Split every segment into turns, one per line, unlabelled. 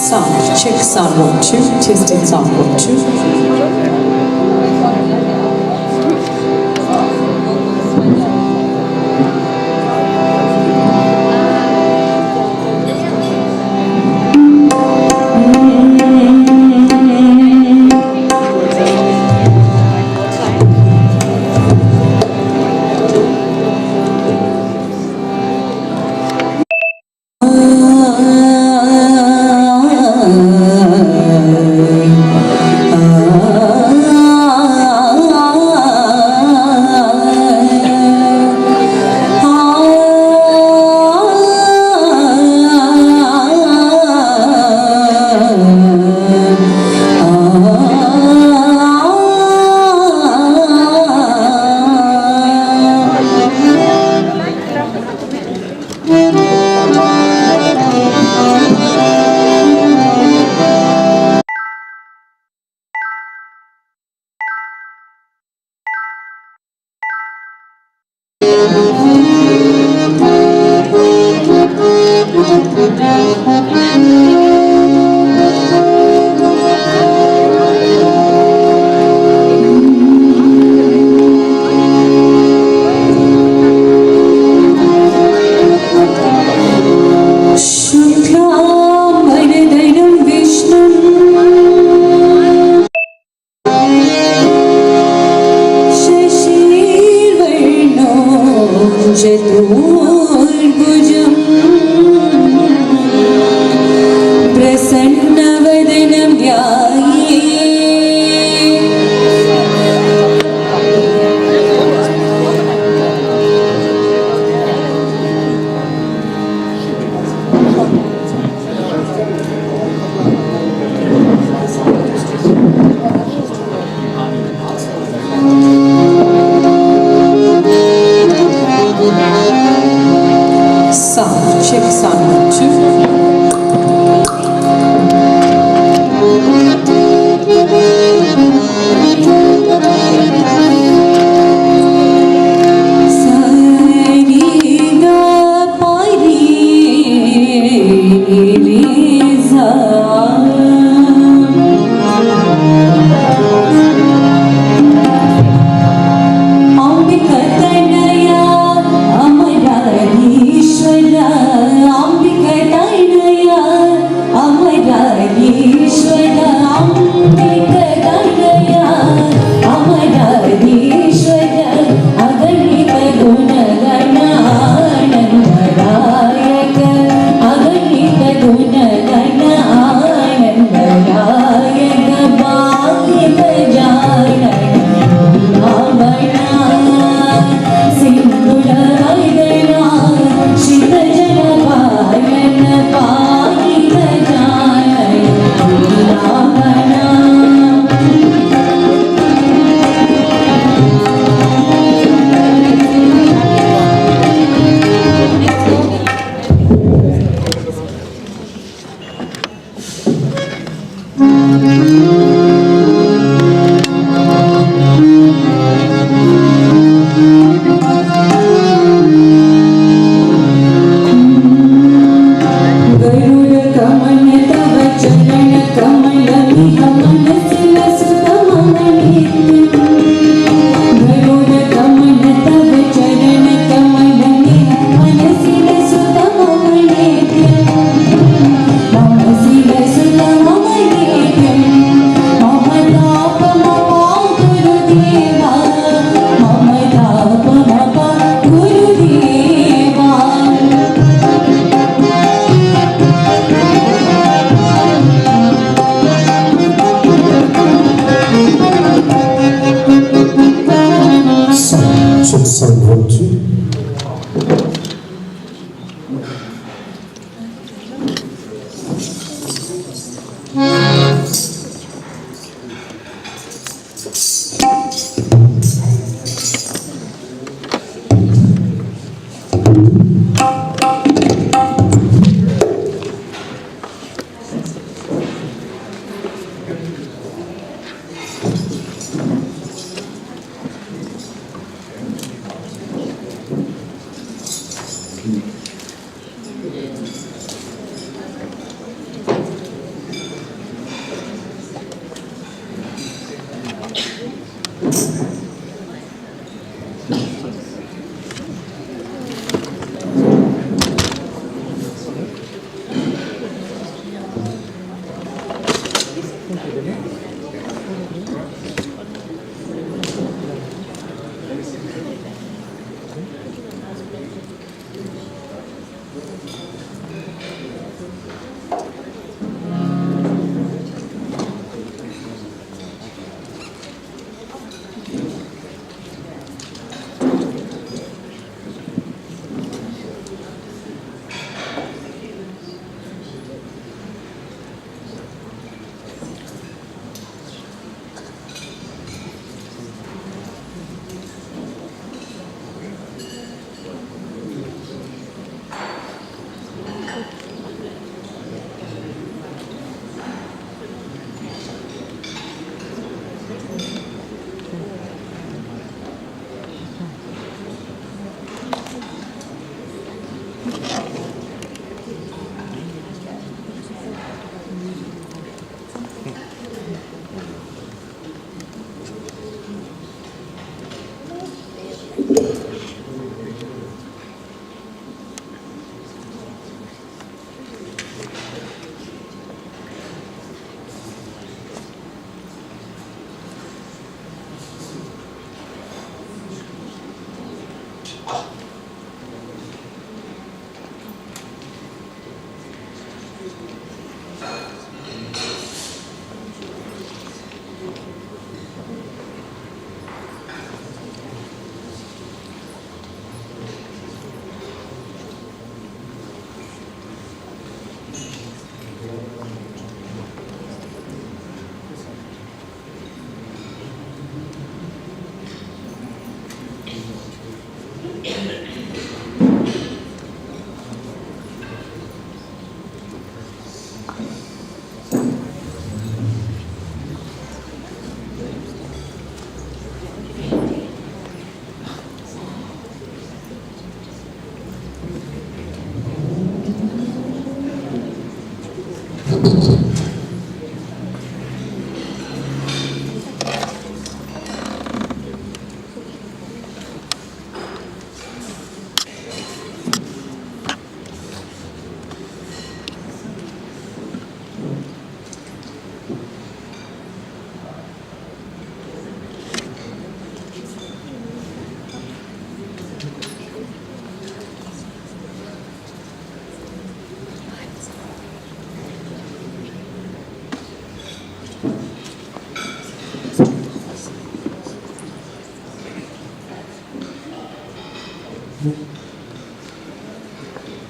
Sound, check sound 1, 2, testing sound 1, 2.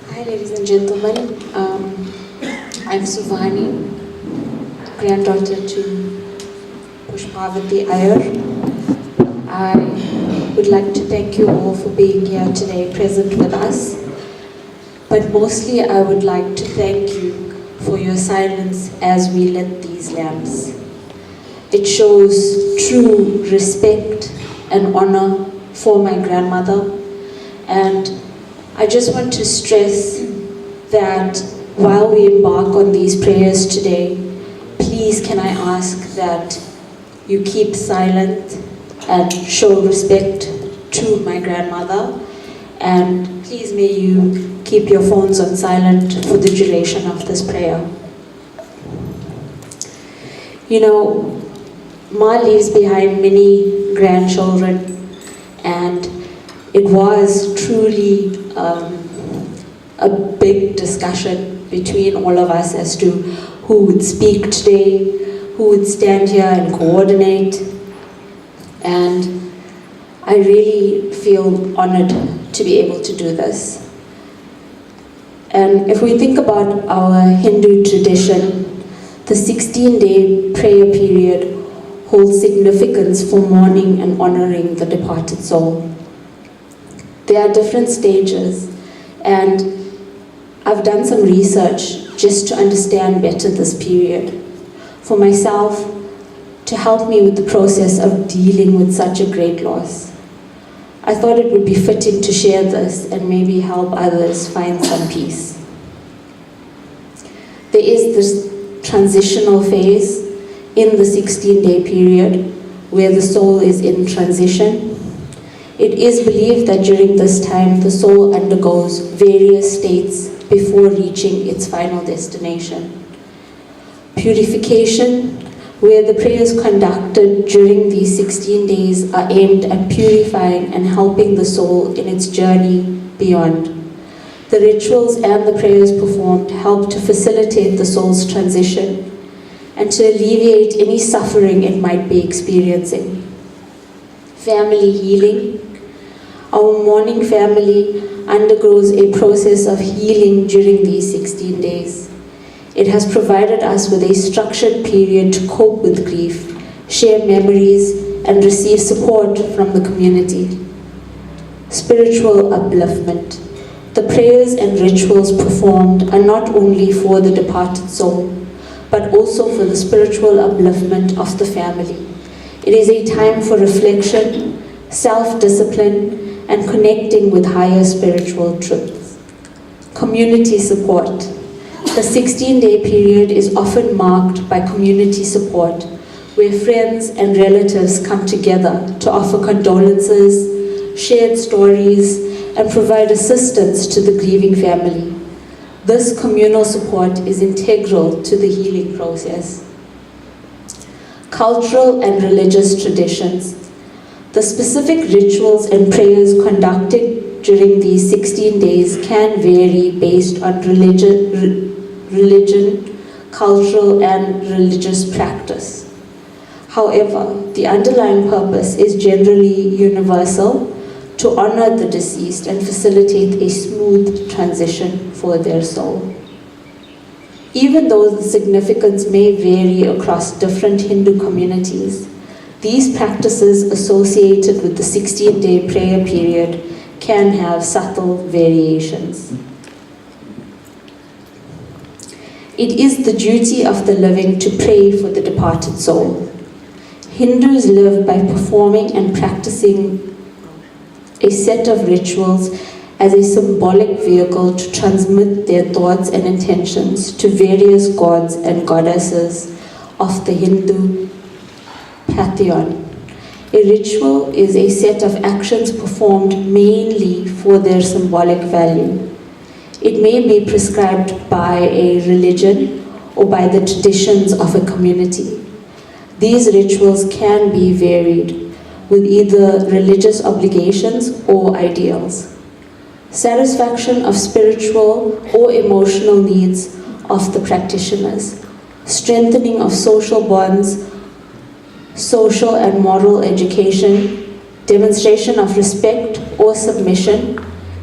Hi ladies and gentlemen, I'm Suvani, granddaughter to Pushpavathy Ayer. I would like to thank you all for being here today, present with us. But mostly I would like to thank you for your silence as we lit these lamps. It shows true respect and honor for my grandmother, and I just want to stress that while we embark on these prayers today, please can I ask that you keep silent and show respect to my grandmother, and please may you keep your phones on silent for the duration of this prayer. You know, Ma leaves behind many grandchildren, and it was truly a big discussion between all of us as to who would speak today, who would stand here and coordinate. And I really feel honored to be able to do this. And if we think about our Hindu tradition, the 16-day prayer period holds significance for mourning and honoring the departed soul. There are different stages, and I've done some research just to understand better this period. For myself, to help me with the process of dealing with such a great loss. I thought it would be fitting to share this and maybe help others find some peace. There is this transitional phase in the 16-day period where the soul is in transition. It is believed that during this time, the soul undergoes various states before reaching its final destination. Purification, where the prayers conducted during these 16 days are aimed at purifying and helping the soul in its journey beyond. The rituals and the prayers performed help to facilitate the soul's transition and to alleviate any suffering it might be experiencing. Family healing. Our mourning family undergoes a process of healing during these 16 days. It has provided us with a structured period to cope with grief, share memories, and receive support from the community. Spiritual upliftment. The prayers and rituals performed are not only for the departed soul, but also for the spiritual upliftment of the family. It is a time for reflection, self-discipline, and connecting with higher spiritual truths. Community support. The 16-day period is often marked by community support, where friends and relatives come together to offer condolences, shared stories, and provide assistance to the grieving family. This communal support is integral to the healing process. Cultural and religious traditions. The specific rituals and prayers conducted during these 16 days can vary based on religion, cultural, and religious practice. However, the underlying purpose is generally universal, to honor the deceased and facilitate a smooth transition for their soul. Even though the significance may vary across different Hindu communities, these practices associated with the 16-day prayer period can have subtle variations. It is the duty of the living to pray for the departed soul. Hindus live by performing and practicing a set of rituals as a symbolic vehicle to transmit their thoughts and intentions to various gods and goddesses of the Hindu pantheon. A ritual is a set of actions performed mainly for their symbolic value. It may be prescribed by a religion or by the traditions of a community. These rituals can be varied, with either religious obligations or ideals. Satisfaction of spiritual or emotional needs of the practitioners, strengthening of social bonds, social and moral education, demonstration of respect or submission,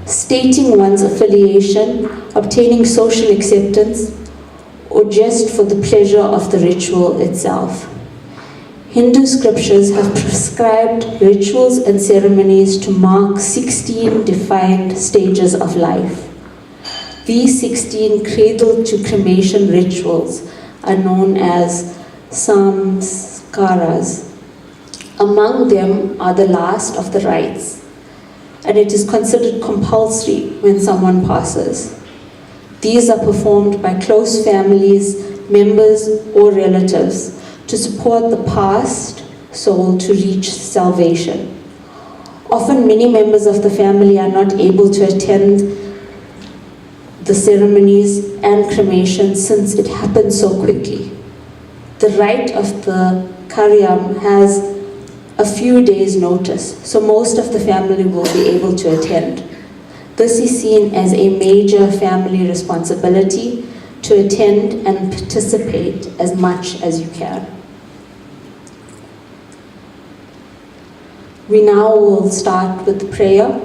stating one's affiliation, obtaining social acceptance, or just for the pleasure of the ritual itself. Hindu scriptures have prescribed rituals and ceremonies to mark 16 defined stages of life. These 16 cradle to cremation rituals are known as samskaras. Among them are the last of the rites, and it is considered compulsory when someone passes. These are performed by close families, members, or relatives to support the past soul to reach salvation. Often many members of the family are not able to attend the ceremonies and cremation since it happens so quickly. The rite of the Karyam has a few days' notice, so most of the family will be able to attend. This is seen as a major family responsibility to attend and participate as much as you can. We now will start with prayer.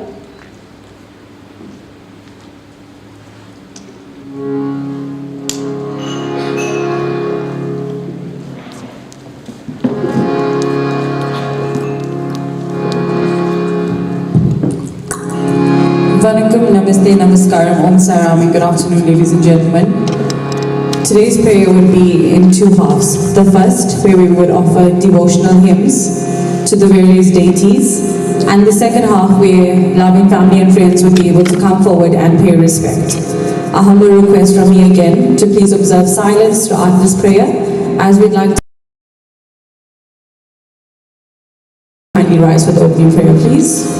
Vanakkam, Namaste, Namaskaram, Om Saram, and good afternoon, ladies and gentlemen. Today's prayer would be in two halves. The first, where we would offer devotional hymns to the various deities, and the second half, where loving family and friends would be able to come forward and pay respect. A humble request from me again to please observe silence throughout this prayer, as we'd like to kindly rise for the opening prayer, please.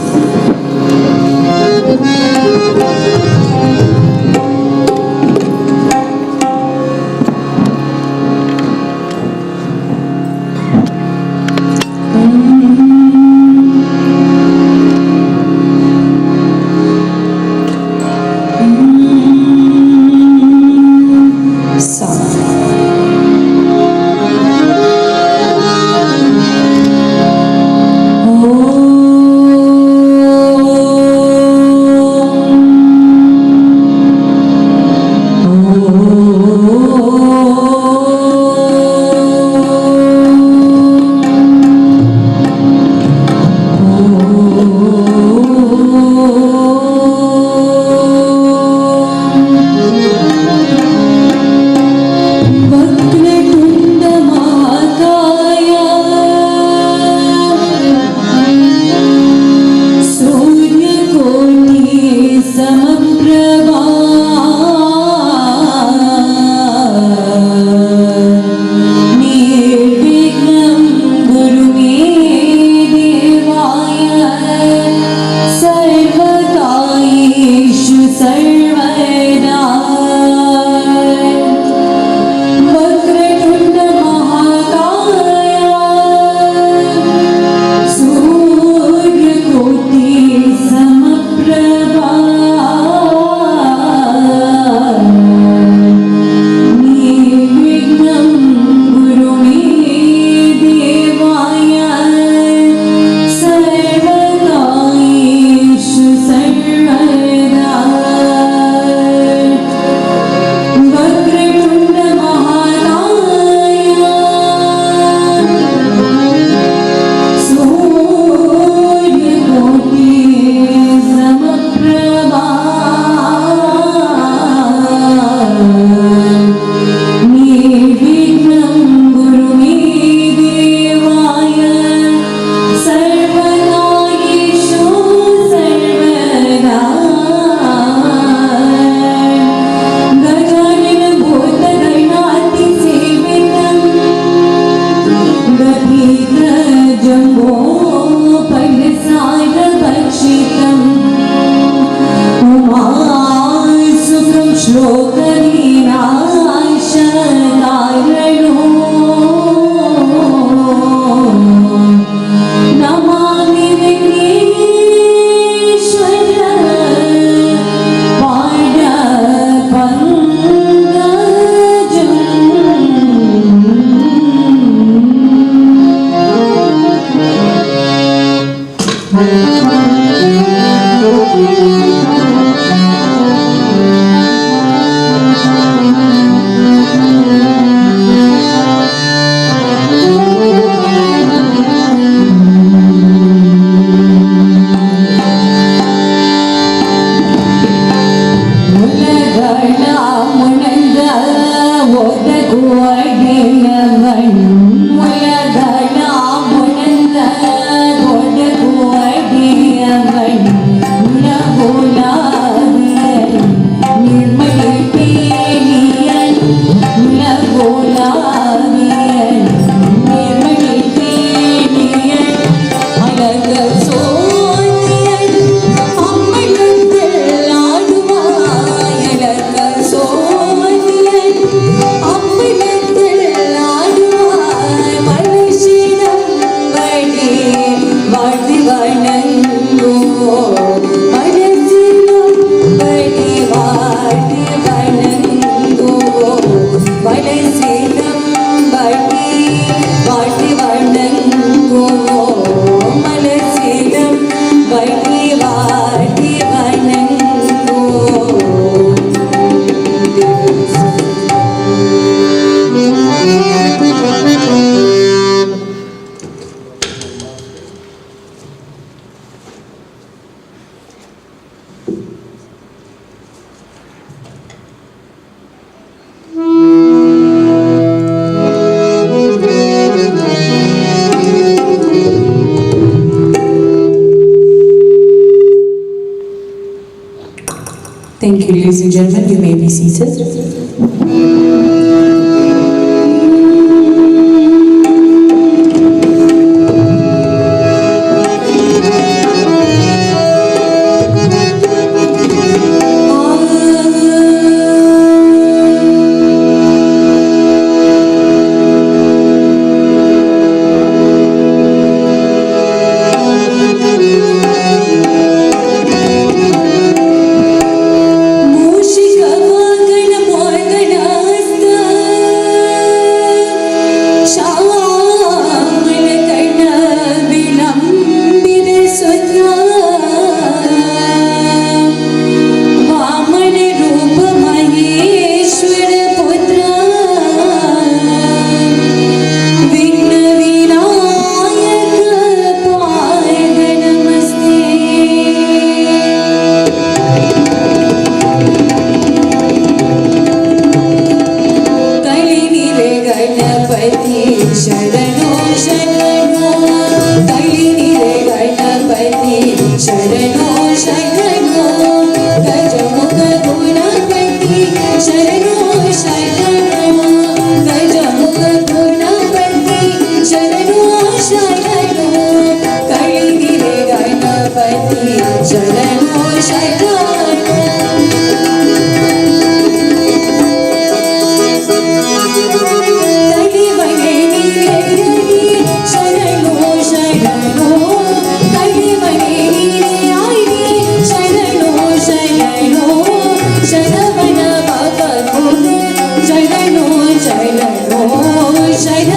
Samabhrava
Thank you, ladies and gentlemen. You may be seated.
Mushika Vagana Morgana Jai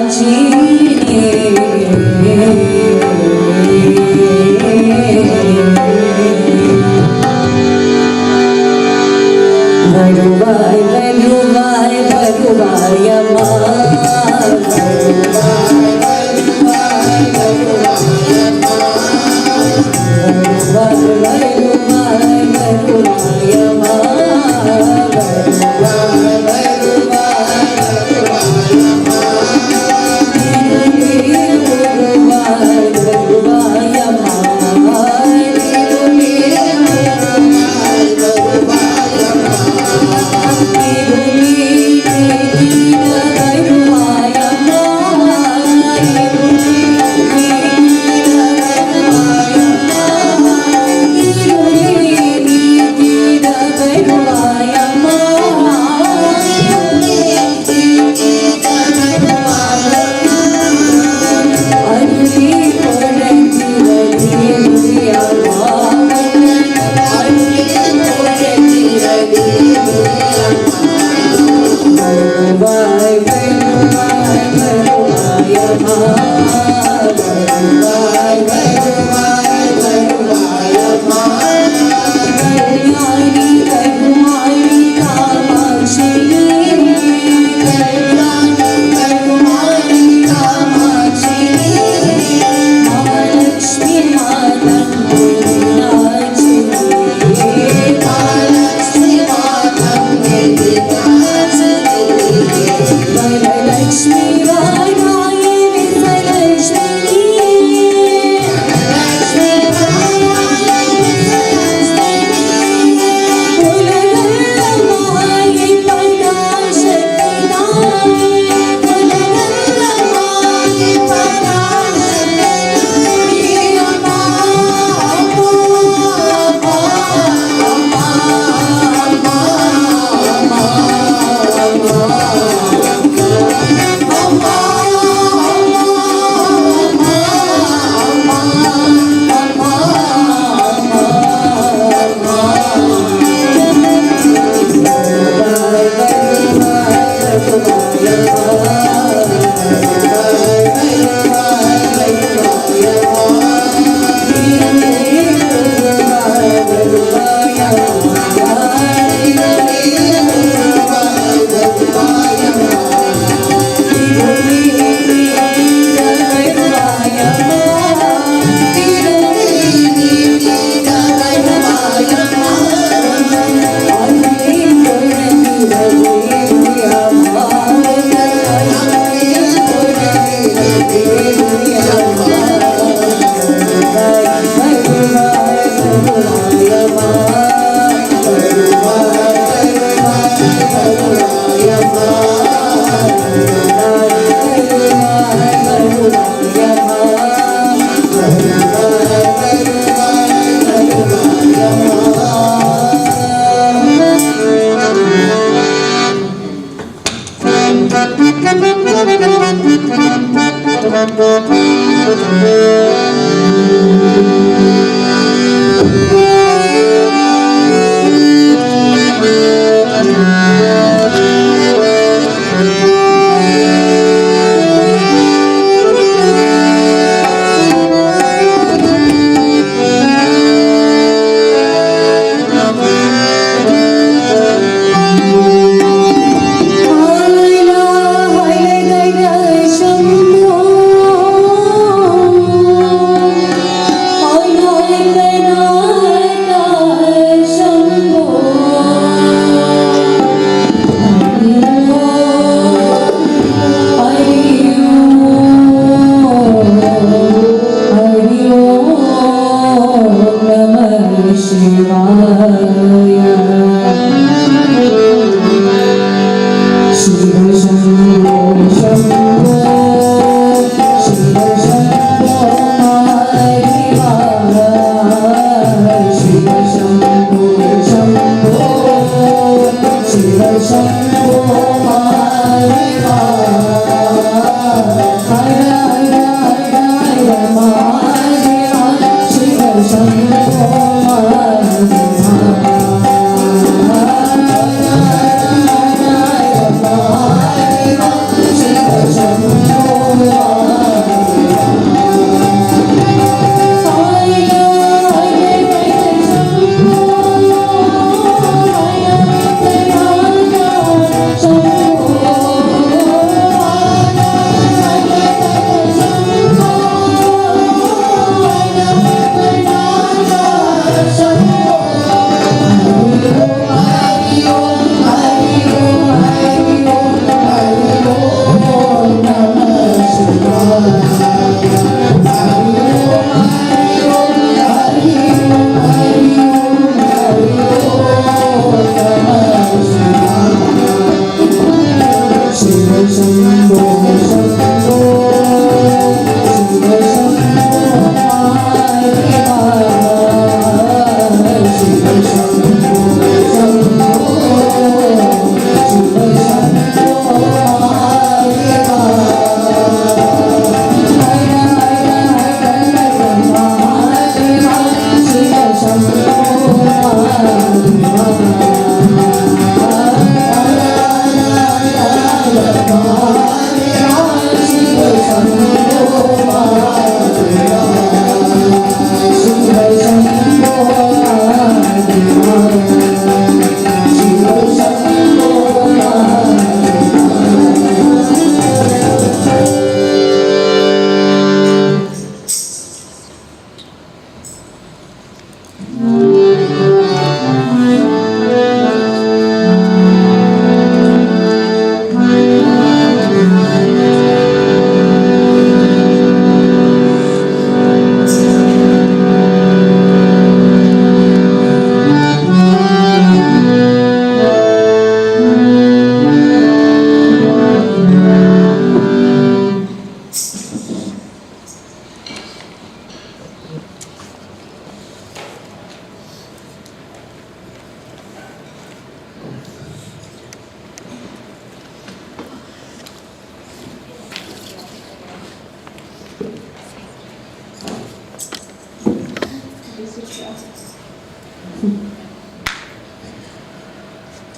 Hare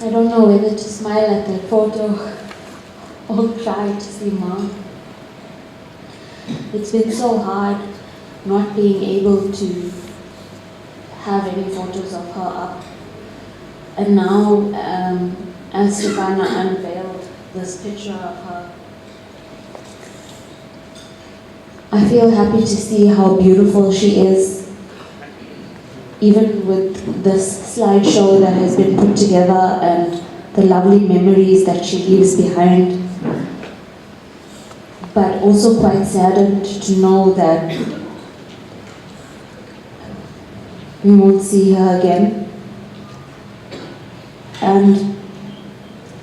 I don't know whether to smile at that photo or cry to see Mom. It's been so hard not being able to have any photos of her up. And now, as Stefana unveiled this picture of her, I feel happy to see how beautiful she is, even with this slideshow that has been put together and the lovely memories that she leaves behind. But also quite saddened to know that we won't see her again. And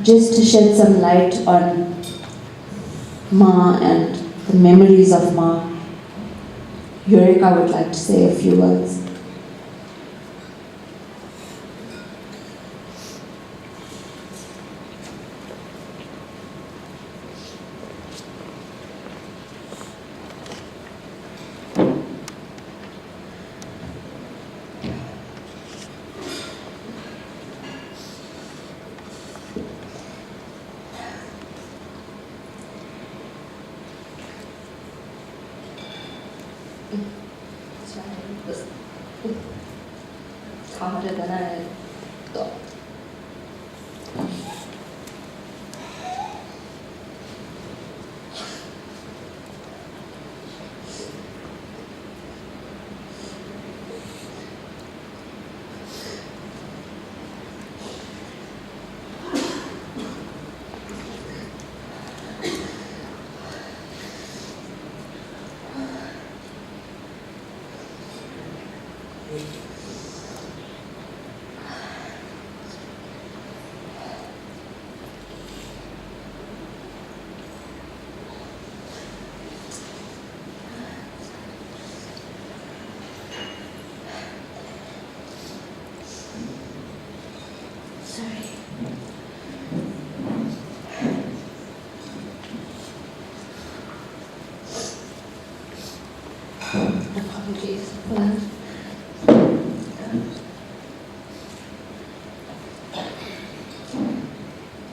just to shed some light on Ma and the memories of Ma, Eureka would like to say a few words. It's harder than I thought. Apologies for that.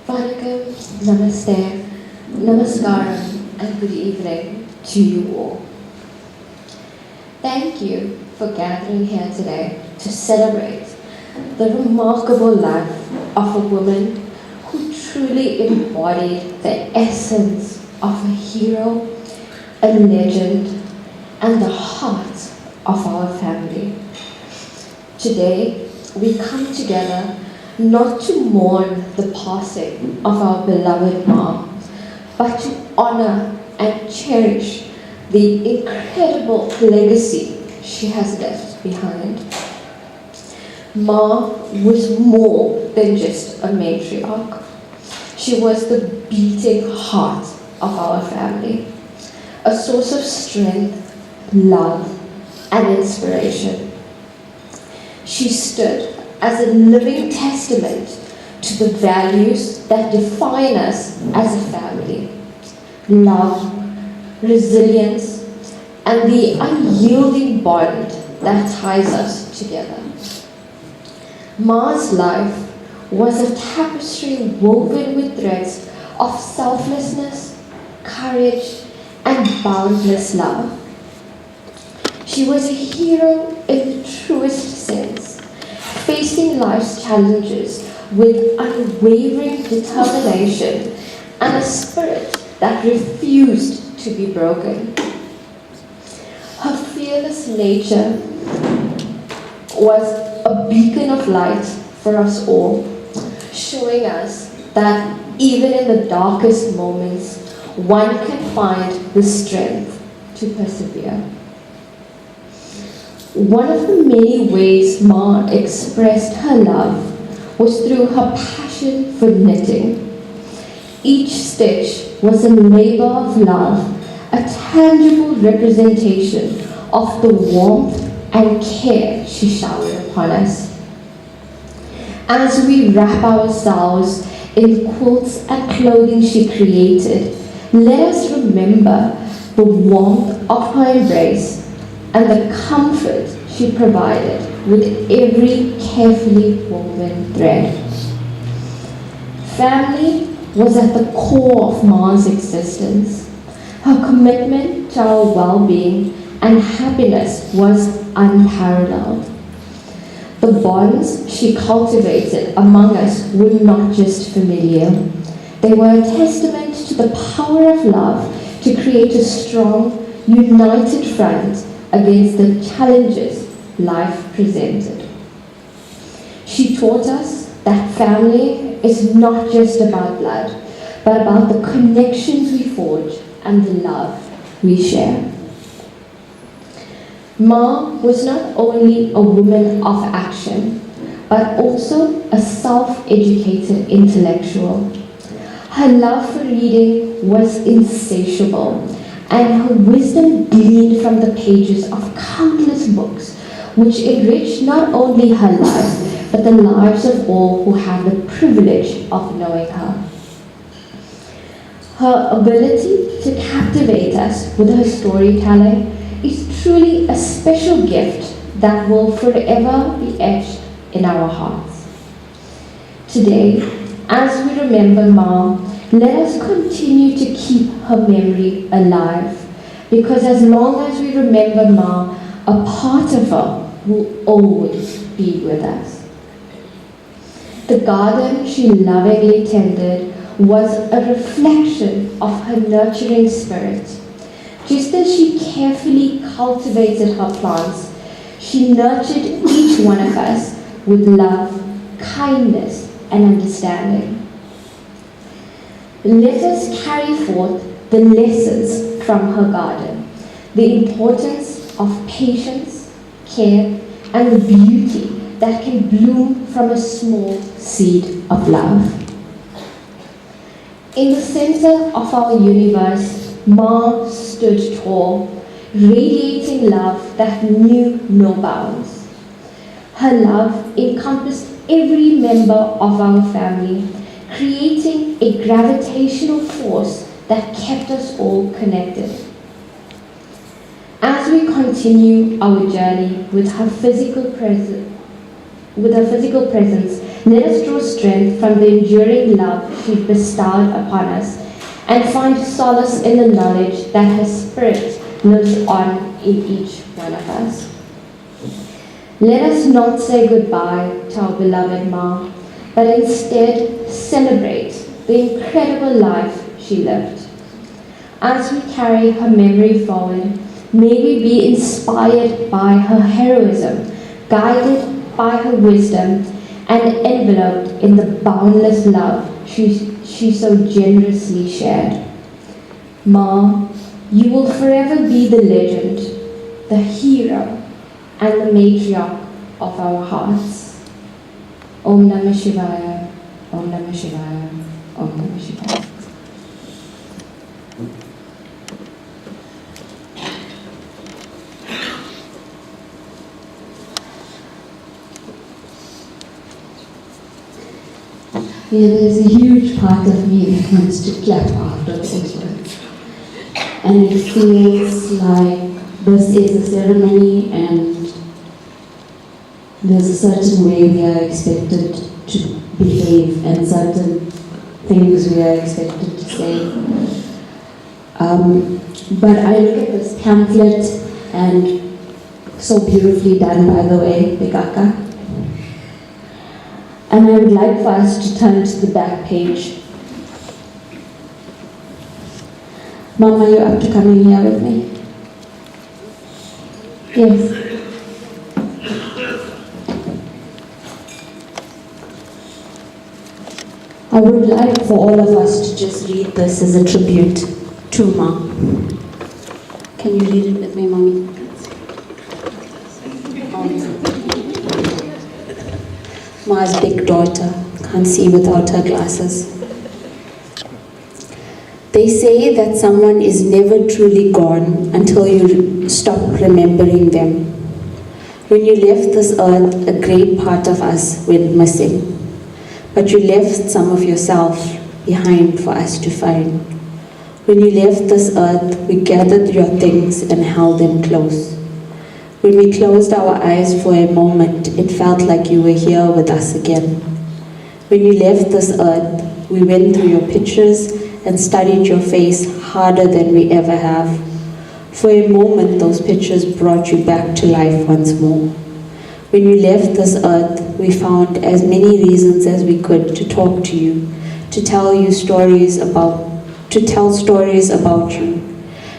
Vanakkam, Namaste, Namaskaram, and good evening to you all. Thank you for gathering here today to celebrate the remarkable life of a woman who truly embodied the essence of a hero, a legend, and the heart of our family. Today, we come together not to mourn the passing of our beloved Ma, but to honor and cherish the incredible legacy she has left behind. Ma was more than just a matriarch. She was the beating heart of our family, a source of strength, love, and inspiration. She stood as a living testament to the values that define us as a family: love, resilience, and the unyielding bond that ties us together. Ma's life was a tapestry woven with threads
of selflessness, courage, and boundless love. She was a hero in the truest sense, facing life's challenges with unwavering determination and a spirit that refused to be broken. Her fearless nature was a beacon of light for us all, showing us that even in the darkest moments, one can find the strength to persevere. One of the many ways Ma expressed her love was through her passion for knitting. Each stitch was a labor of love, a tangible representation of the warmth and care she showered upon us. As we wrap ourselves in the quilts and clothing she created, let us remember the warmth of her embrace and the comfort she provided with every carefully woven thread. Family was at the core of Ma's existence. Her commitment to our well-being and happiness was unparalleled. The bonds she cultivated among us were not just familial. They were a testament to the power of love to create a strong, united front against the challenges life presented. She taught us that family is not just about blood, but about the connections we forge and the love we share. Ma was not only a woman of action, but also a self-educated intellectual. Her love for reading was insatiable, and her wisdom gleaned from the pages of countless books, which enriched not only her life, but the lives of all who have the privilege of knowing her. Her ability to captivate us with her storytelling is truly a special gift that will forever be etched in our hearts. Today, as we remember Ma, let us continue to keep her memory alive, because as long as we remember Ma, a part of her will always be with us. The garden she lovingly tended was a reflection of her nurturing spirit. Just as she carefully cultivated her plants, she nurtured each one of us with love, kindness, and understanding. Let us carry forth the lessons from her garden, the importance of patience, care, and the beauty that can bloom from a small seed of love. In the center of our universe, Ma stood tall, radiating love that knew no bounds. Her love encompassed every member of our family, creating a gravitational force that kept us all connected. As we continue our journey with her physical presence, let us draw strength from the enduring love she bestowed upon us and find solace in the knowledge that her spirit lives on in each one of us. Let us not say goodbye to our beloved Ma, but instead celebrate the incredible life she lived. As we carry her memory forward, may we be inspired by her heroism, guided by her wisdom, and enveloped in the boundless love she so generously shared. Ma, you will forever be the legend, the hero, and the matriarch of our hearts. Om Namah Shivaya, Om Namah Shivaya, Om Namah Shivaya.
Yeah, there's a huge part of me that wants to clap after those words. And it feels like this is a ceremony and there's a certain way we are expected to behave and certain things we are expected to say. But I look at this pamphlet, and so beautifully done, by the way, Bekaka. And I would like for us to turn to the back page. Mom, are you up to coming here with me? Yes.
I would like for all of us to just read this as a tribute to Ma. Can you read it with me, Mommy? Ma's big daughter can't see without her glasses. They say that someone is never truly gone until you stop remembering them. When you left this earth, a great part of us went missing. But you left some of yourself behind for us to find. When you left this earth, we gathered your things and held them close. When we closed our eyes for a moment, it felt like you were here with us again. When you left this earth, we went through your pictures and studied your face harder than we ever have. For a moment, those pictures brought you back to life once more. When you left this earth, we found as many reasons as we could to talk to you, to tell stories about you.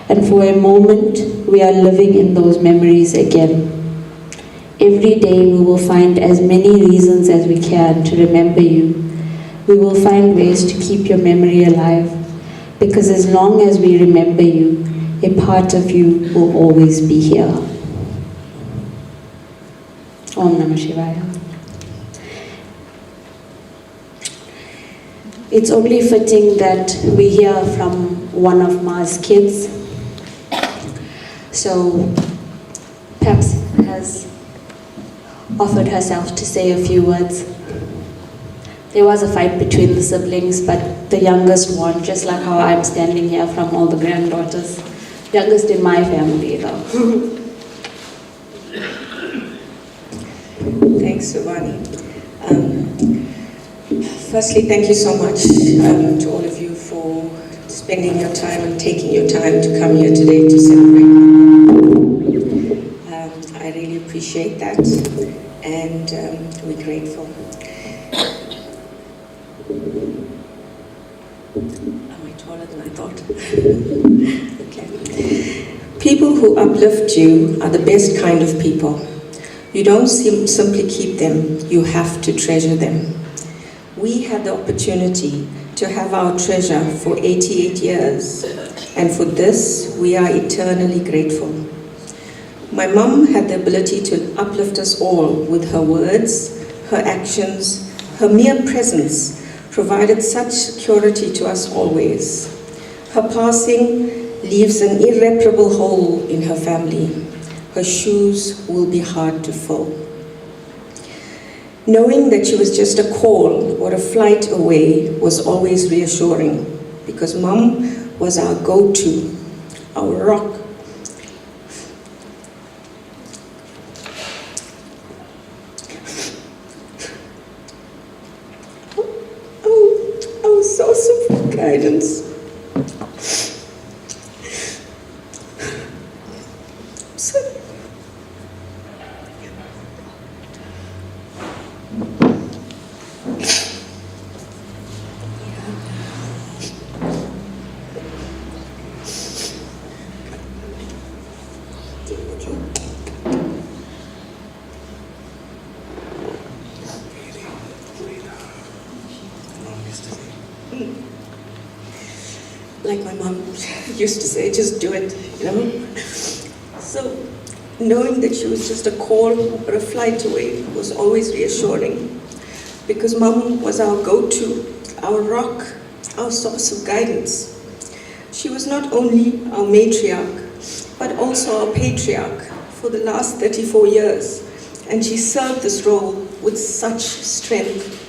And for a moment, we are living in those memories again. Every day we will find as many reasons as we can to remember you. We will find ways to keep your memory alive, because as long as we remember you, a part of you will always be here. Om Namah Shivaya. It's only fitting that we hear from one of Ma's kids. So Paps has offered herself to say a few words. There was a fight between the siblings, but the youngest won, just like how I'm standing here from all the granddaughters. Youngest in my family, though.
Thanks, Suvani. Firstly, thank you so much to all of you for spending your time and taking your time to come here today to celebrate. I really appreciate that, and we're grateful. Am I taller than I thought? Okay. People who uplift you are the best kind of people. You don't simply keep them, you have to treasure them. We had the opportunity to have our treasure for 88 years, and for this, we are eternally grateful. My mum had the ability to uplift us all with her words, her actions, her mere presence provided such security to us always. Her passing leaves an irreparable hole in her family. Her shoes will be hard to fill. Knowing that she was just a call or a flight away was always reassuring, because Mum was our go-to, our rock. Our source of guidance. Like my mom used to say, just do it, you know? So knowing that she was just a call or a flight away was always reassuring, because Mom was our go-to, our rock, our source of guidance. She was not only our matriarch, but also our patriarch for the last 34 years, and she served this role with such strength.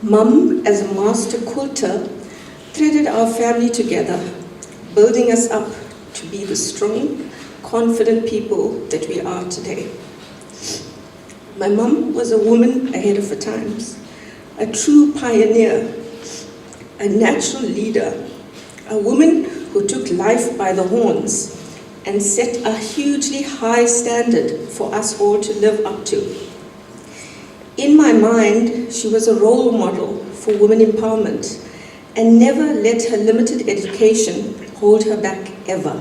Mum, as a master quilter, threaded our family together, building us up to be the strong, confident people that we are today. My mum was a woman ahead of her times, a true pioneer, a natural leader, a woman who took life by the horns and set a hugely high standard for us all to live up to. In my mind, she was a role model for women empowerment and never let her limited education hold her back ever.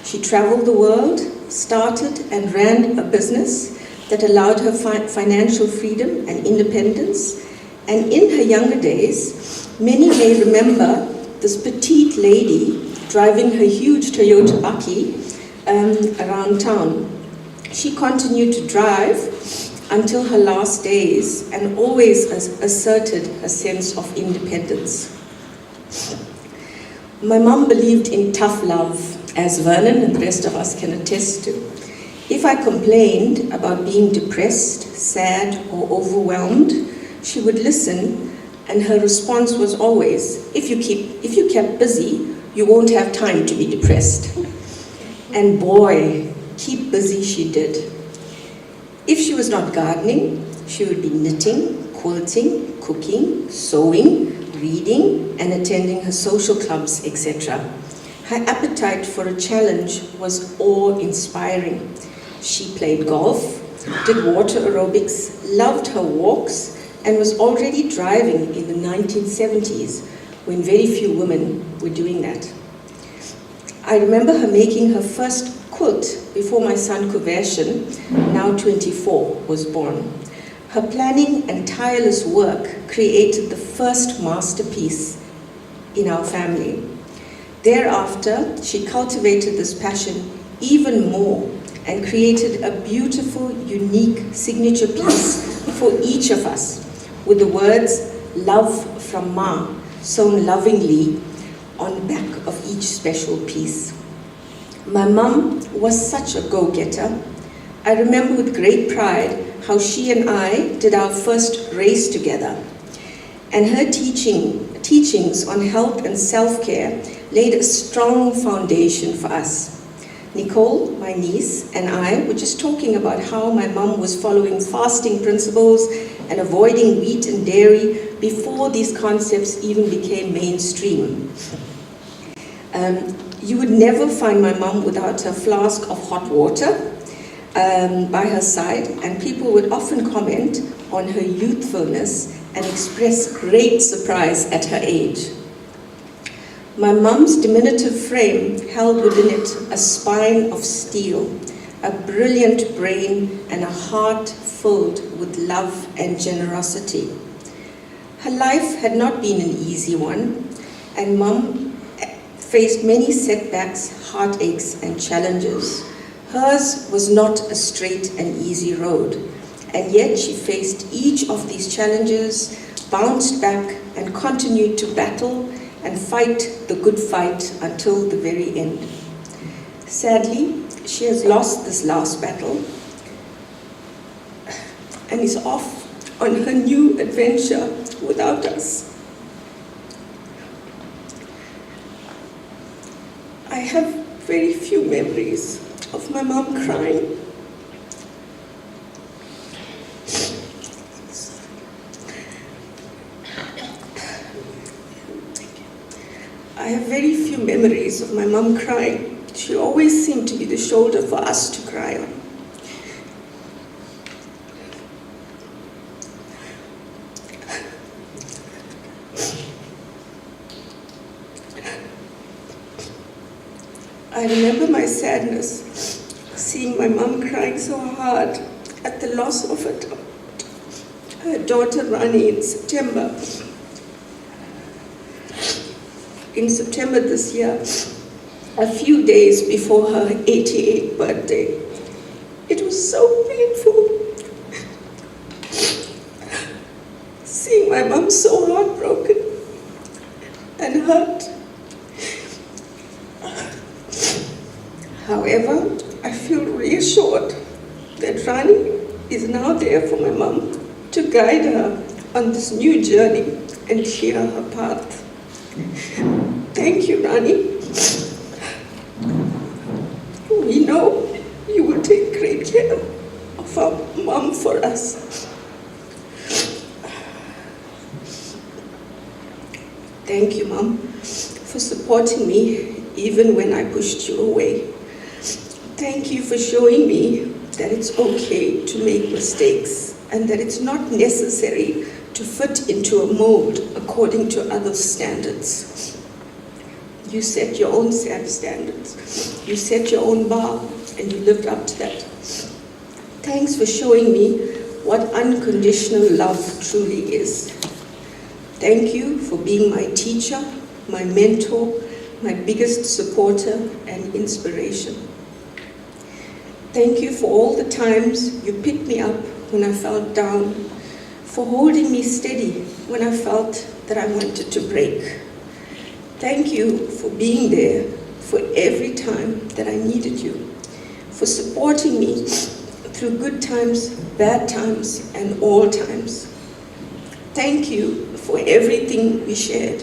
She traveled the world, started and ran a business that allowed her financial freedom and independence. And in her younger days, many may remember this petite lady driving her huge Toyota Aki around town. She continued to drive until her last days and always asserted a sense of independence. My mum believed in tough love, as Vernon and the rest of us can attest to. If I complained about being depressed, sad, or overwhelmed, she would listen, and her response was always, if you kept busy, you won't have time to be depressed. And boy, keep busy she did. If she was not gardening, she would be knitting, quilting, cooking, sewing, reading, and attending her social clubs, etc. Her appetite for a challenge was awe-inspiring. She played golf, did water aerobics, loved her walks, and was already driving in the 1970s when very few women were doing that. I remember her making her first quilt before my son Kuvershan, now 24, was born. Her planning and tireless work created the first masterpiece in our family. Thereafter, she cultivated this passion even more and created a beautiful, unique signature piece for each of us with the words, "Love from Ma," sewn lovingly on the back of each special piece. My mum was such a go-getter. I remember with great pride how she and I did our first race together. And her teachings on health and self-care laid a strong foundation for us. Nicole, my niece, and I were just talking about how my mum was following fasting principles and avoiding wheat and dairy before these concepts even became mainstream. You would never find my mum without a flask of hot water by her side, and people would often comment on her youthfulness and express great surprise at her age. My mum's diminutive frame held within it a spine of steel, a brilliant brain, and a heart filled with love and generosity. Her life had not been an easy one, and Mum faced many setbacks, heartaches, and challenges. Hers was not a straight and easy road, and yet she faced each of these challenges, bounced back, and continued to battle and fight the good fight until the very end. Sadly, she has lost this last battle and is off on her new adventure without us. I have very few memories of my mom crying. I have very few memories of my mom crying. She always seemed to be the shoulder for us to cry on. I remember my sadness, seeing my mom crying so hard at the loss of her daughter Rani in September. In September this year, a few days before her 88th birthday. It was so painful seeing my mom so heartbroken and hurt. However, I feel reassured that Rani is now there for my mom to guide her on this new journey and clear her path. Thank you, Rani. We know you will take great care of our mom for us. Thank Thank you, Mom, for supporting me even when I pushed you away. Thank you for showing me that it's okay to make mistakes and that it's not necessary to fit into a mold according to others' standards. You set your own standards. You set your own bar and you lived up to that. Thanks for showing me what unconditional love truly is. Thank you for being my teacher, my mentor, my biggest supporter and inspiration. Thank you for all the times you picked me up when I felt down, for holding me steady when I felt that I wanted to break. Thank you for being there for every time that I needed you, for supporting me through good times, bad times, and all times. Thank you for everything we shared,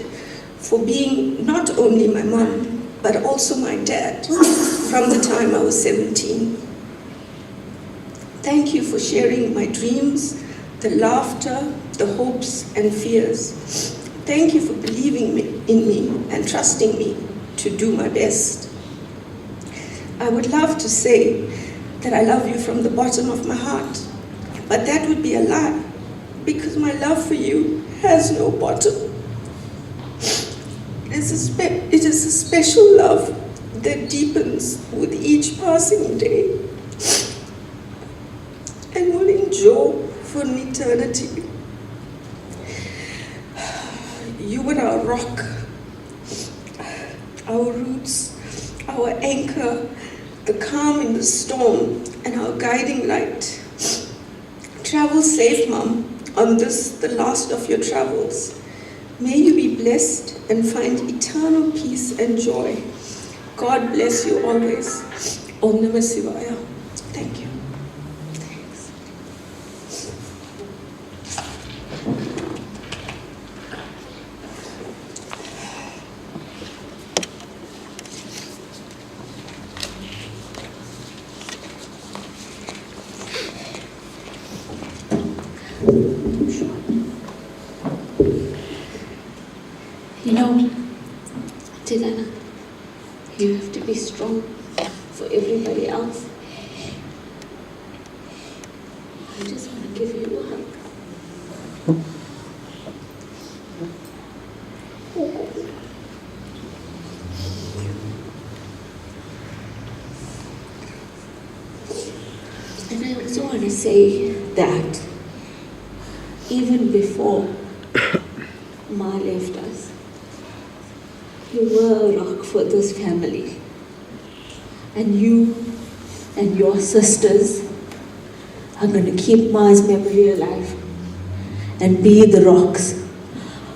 for being not only my mom, but also my dad from the time I was 17. Thank you for sharing my dreams, the laughter, the hopes and fears. Thank you for believing in me and trusting me to do my best. I would love to say that I love you from the bottom of my heart, but that would be a lie, because my love for you has no bottom. It is a special love that deepens with each passing day and will endure for an eternity. You were our rock, our roots, our anchor, the calm in the storm, and our guiding light. Travel safe, Mom, on this, the last of your travels. May you be blessed and find eternal peace and joy. God bless you always. Om Namah Shivaya. Thank you. Thanks.
You know, Tidana, you have to be strong for everybody else. I just want to give you a hug. And I also want to say that even before Ma left us, you were a rock for this family. And you and your sisters are going to keep Ma's memory alive and be the rocks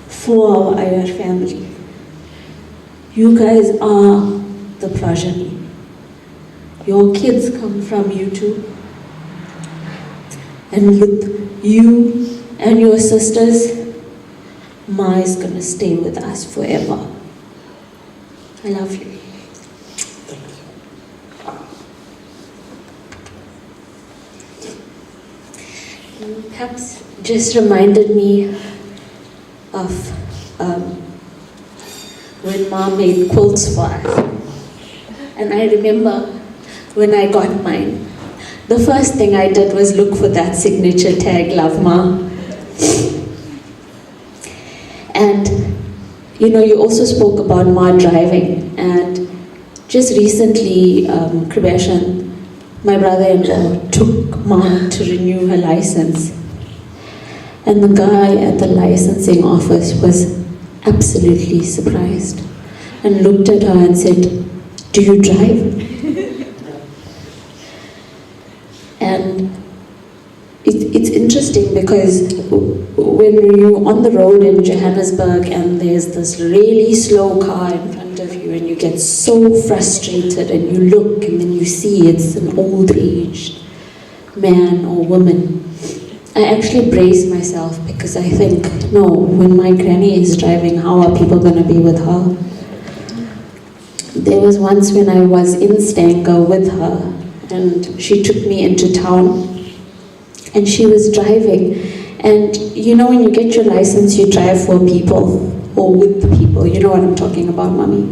for our Ayer family. You guys are the progeny. Your kids come from you too. And with you and your sisters, Ma is going to stay with us forever. I love you. Perhaps just reminded me of when Ma made quilts for us. And I remember when I got mine, the first thing I did was look for that signature tag, Love Ma. And you know, you also spoke about Ma driving, and just recently, Kribesh, my brother-in-law, took Ma to renew her license. And the guy at the licensing office was absolutely surprised and looked at her and said, "Do you drive?" And it's interesting because when you're on the road in Johannesburg and there's this really slow car in front of you and you get so frustrated and you look and then you see it's an old-aged man or woman, I actually brace myself because I think, no, when my granny is driving, how are people going to be with her? There was once when I was in Stanger with her and she took me into town and she was driving. And you know, when you get your license, you drive for people. or with the people. You know what I'm talking about, Mommy?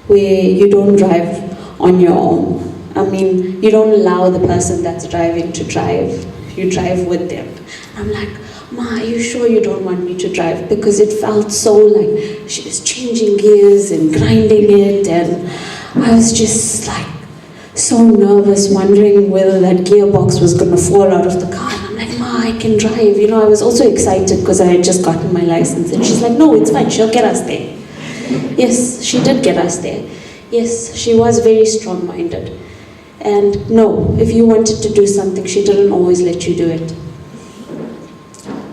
Where you don't drive on your own. I mean, you don't allow the person that's driving to drive. You drive with them. I'm like, Ma, are you sure you don't want me to drive? Because it felt so like she was changing gears and grinding it, and I was just like so nervous, wondering whether that gearbox was going to fall out of the car. And I'm like, Ma, I can drive. You know, I was also excited because I had just gotten my license, and she's like, no, it's fine, she'll get us there. Yes, she did get us there. Yes, she was very strong-minded. And no, if you wanted to do something, she didn't always let you do it.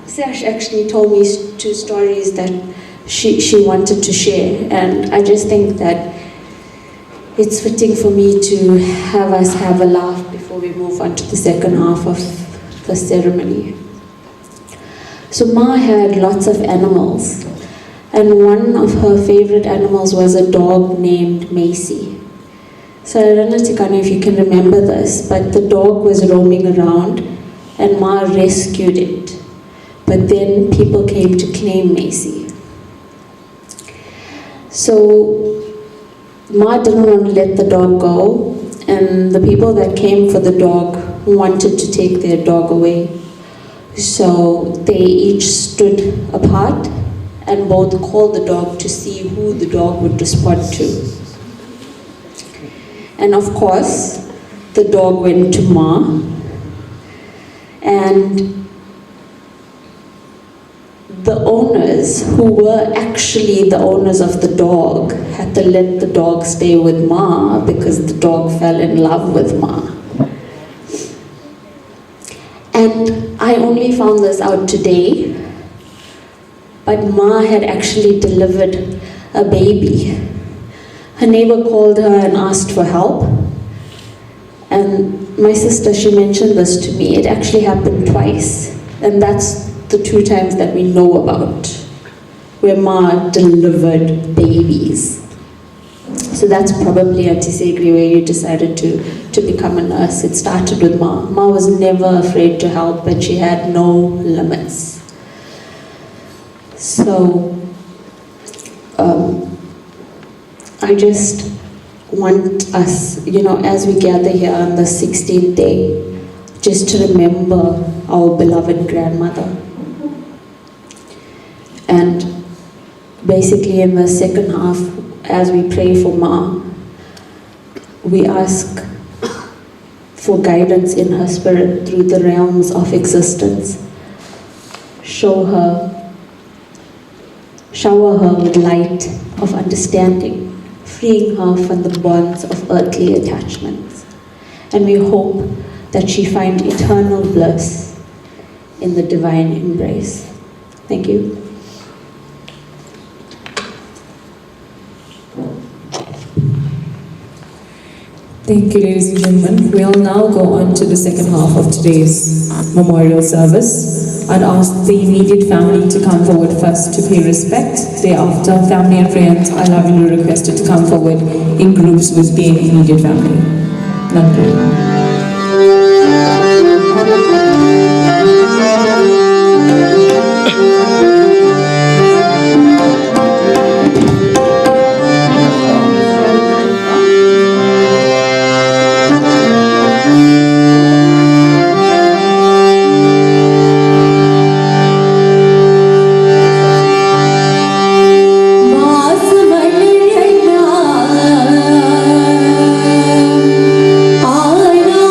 Sash actually told me 2 stories that she wanted to share, and I just think that it's fitting for me to have us have a laugh before we move on to the second half of the ceremony. So Ma had lots of animals, and one of her favorite animals was a dog named Macy. So I don't know, Tikana, if you can remember this, but the dog was roaming around and Ma rescued it. But then people came to claim Macy. So Ma didn't want to let the dog go, and the people that came for the dog wanted to take their dog away. So they each stood apart and both called the dog to see who the dog would respond to. And of course, the dog went to Ma, and the owners, who were actually the owners of the dog, had to let the dog stay with Ma because the dog fell in love with Ma. And I only found this out today, but Ma had actually delivered a baby. Her neighbor called her and asked for help. And my sister, she mentioned this to me. It actually happened twice. And that's the 2 times that we know about, where Ma delivered babies. So that's probably Auntie Segri where you decided to become a nurse. It started with Ma. Ma was never afraid to help, and she had no limits. So I just want us, you know, as we gather here on the 16th day, just to remember our beloved grandmother. And basically in the second half, as we pray for Ma, we ask for guidance in her spirit through the realms of existence. Shower her with light of understanding, freeing her from the bonds of earthly attachments. And we hope that she find eternal bliss in the divine embrace. Thank you.
Thank you, ladies and gentlemen. We'll now go on to the second half of today's memorial service. I'd ask the immediate family to come forward first to pay respect. Thereafter, family and friends are lovingly requested to come forward in groups with the immediate family. Nandri.
I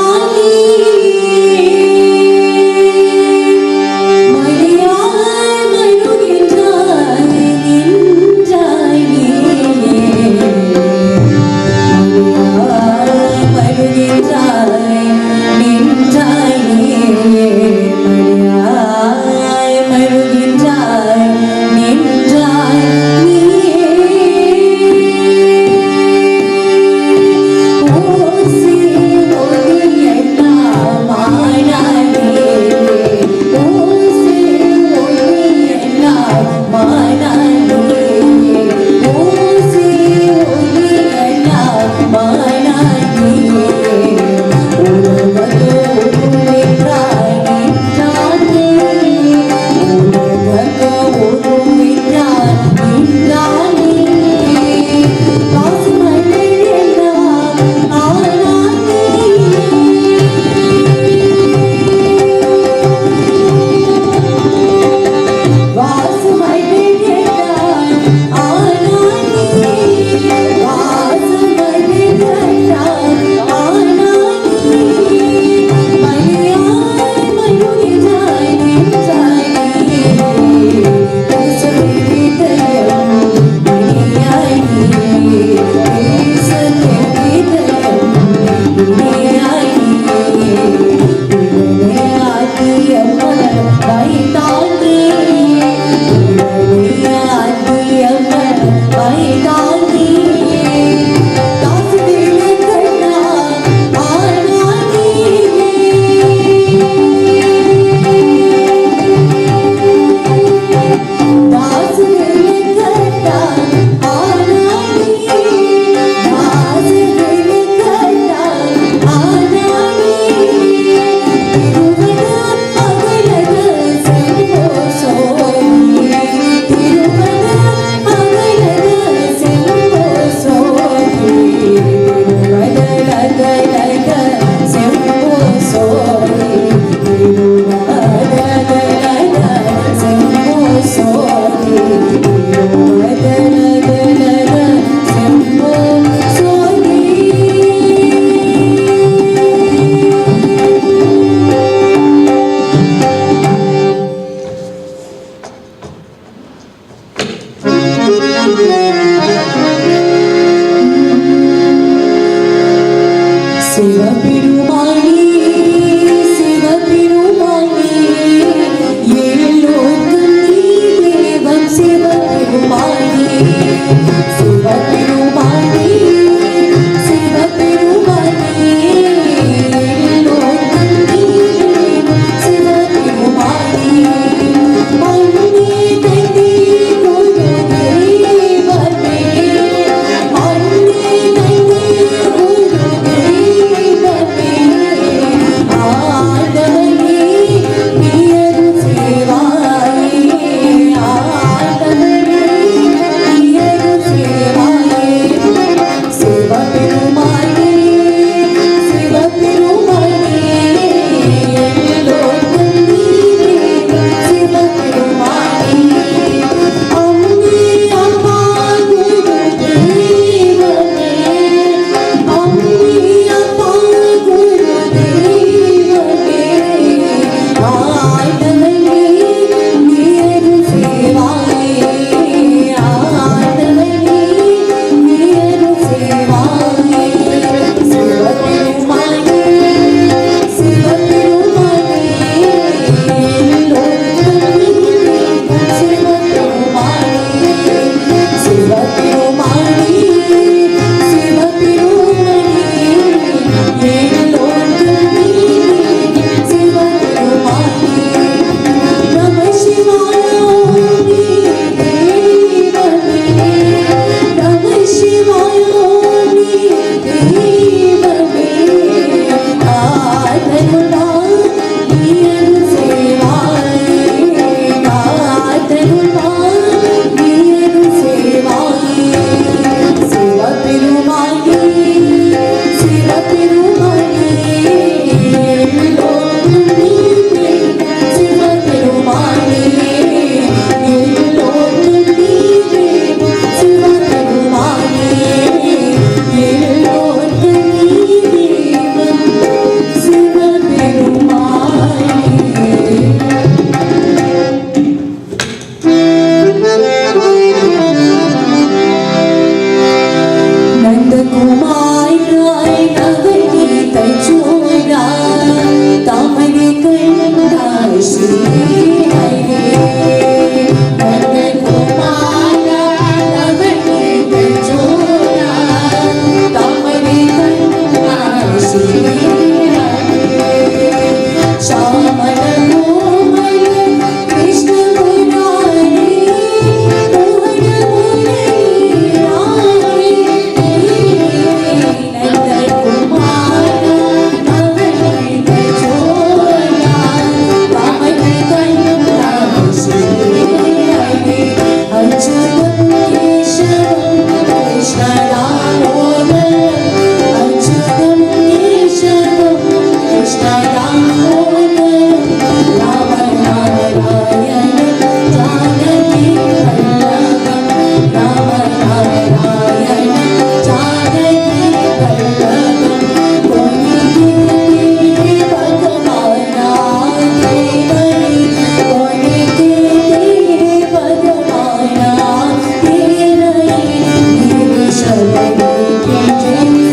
Thank you.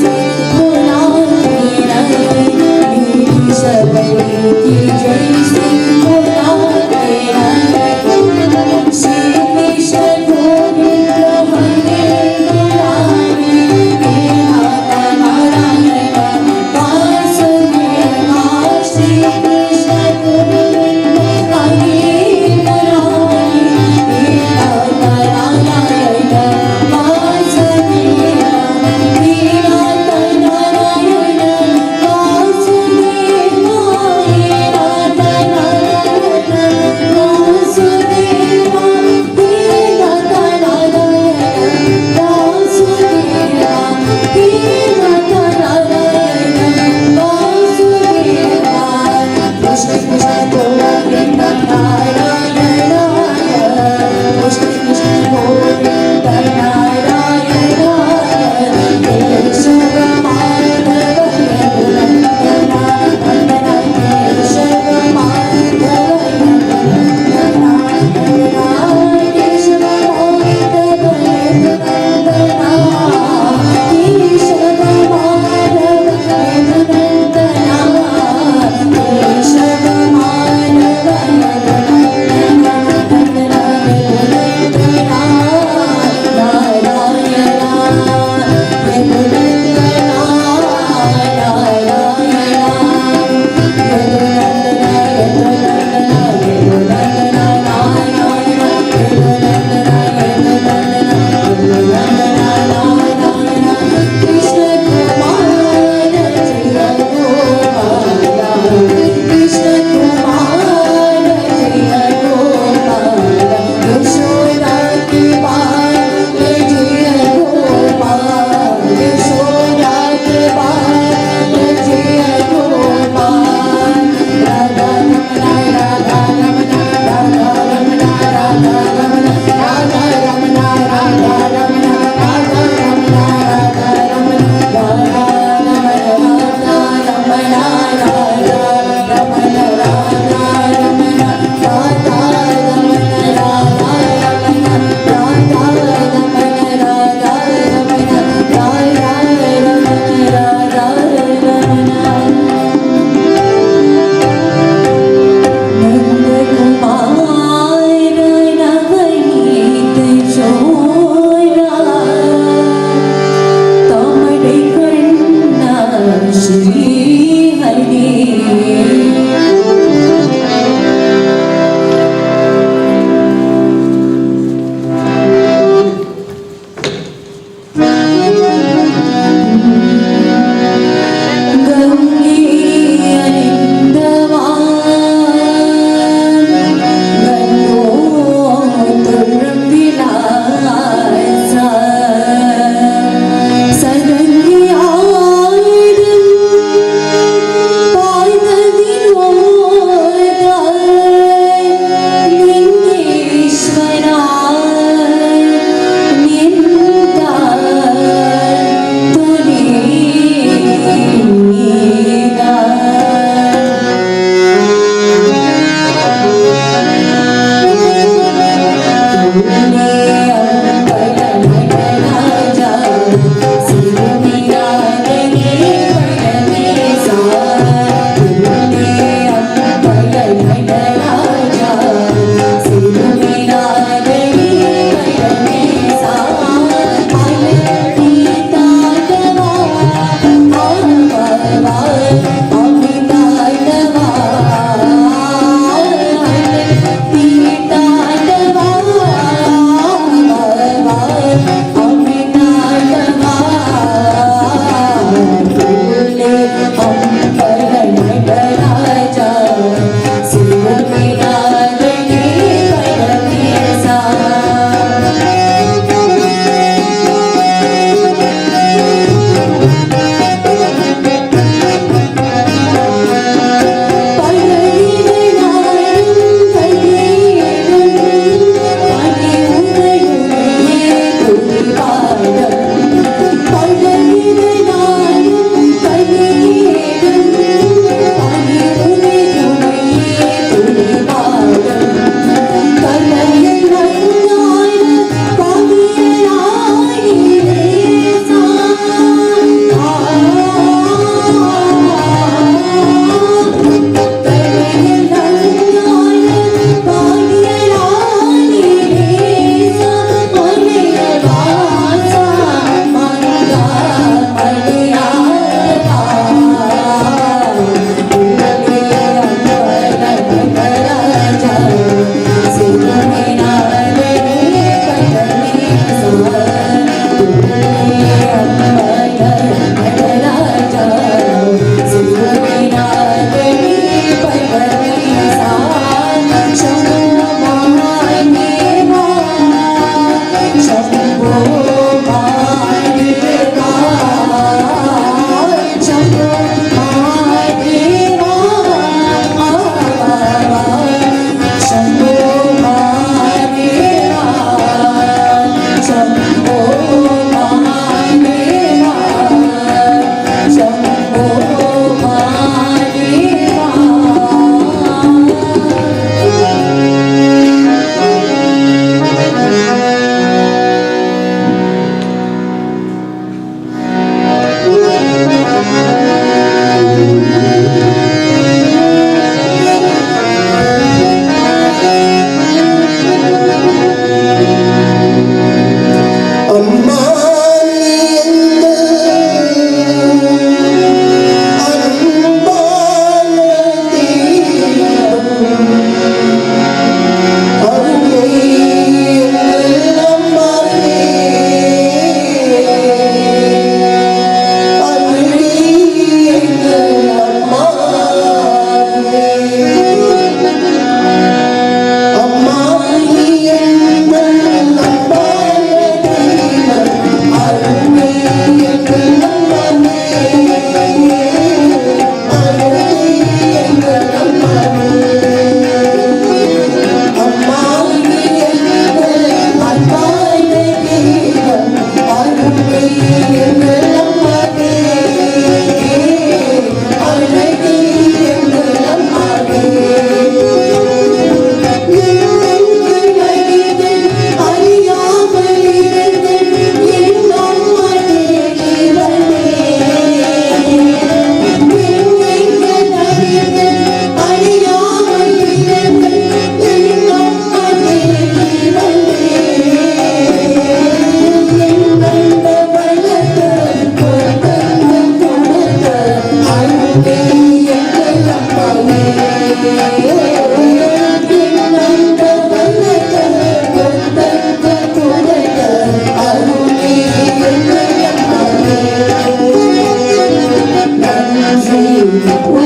Thank you.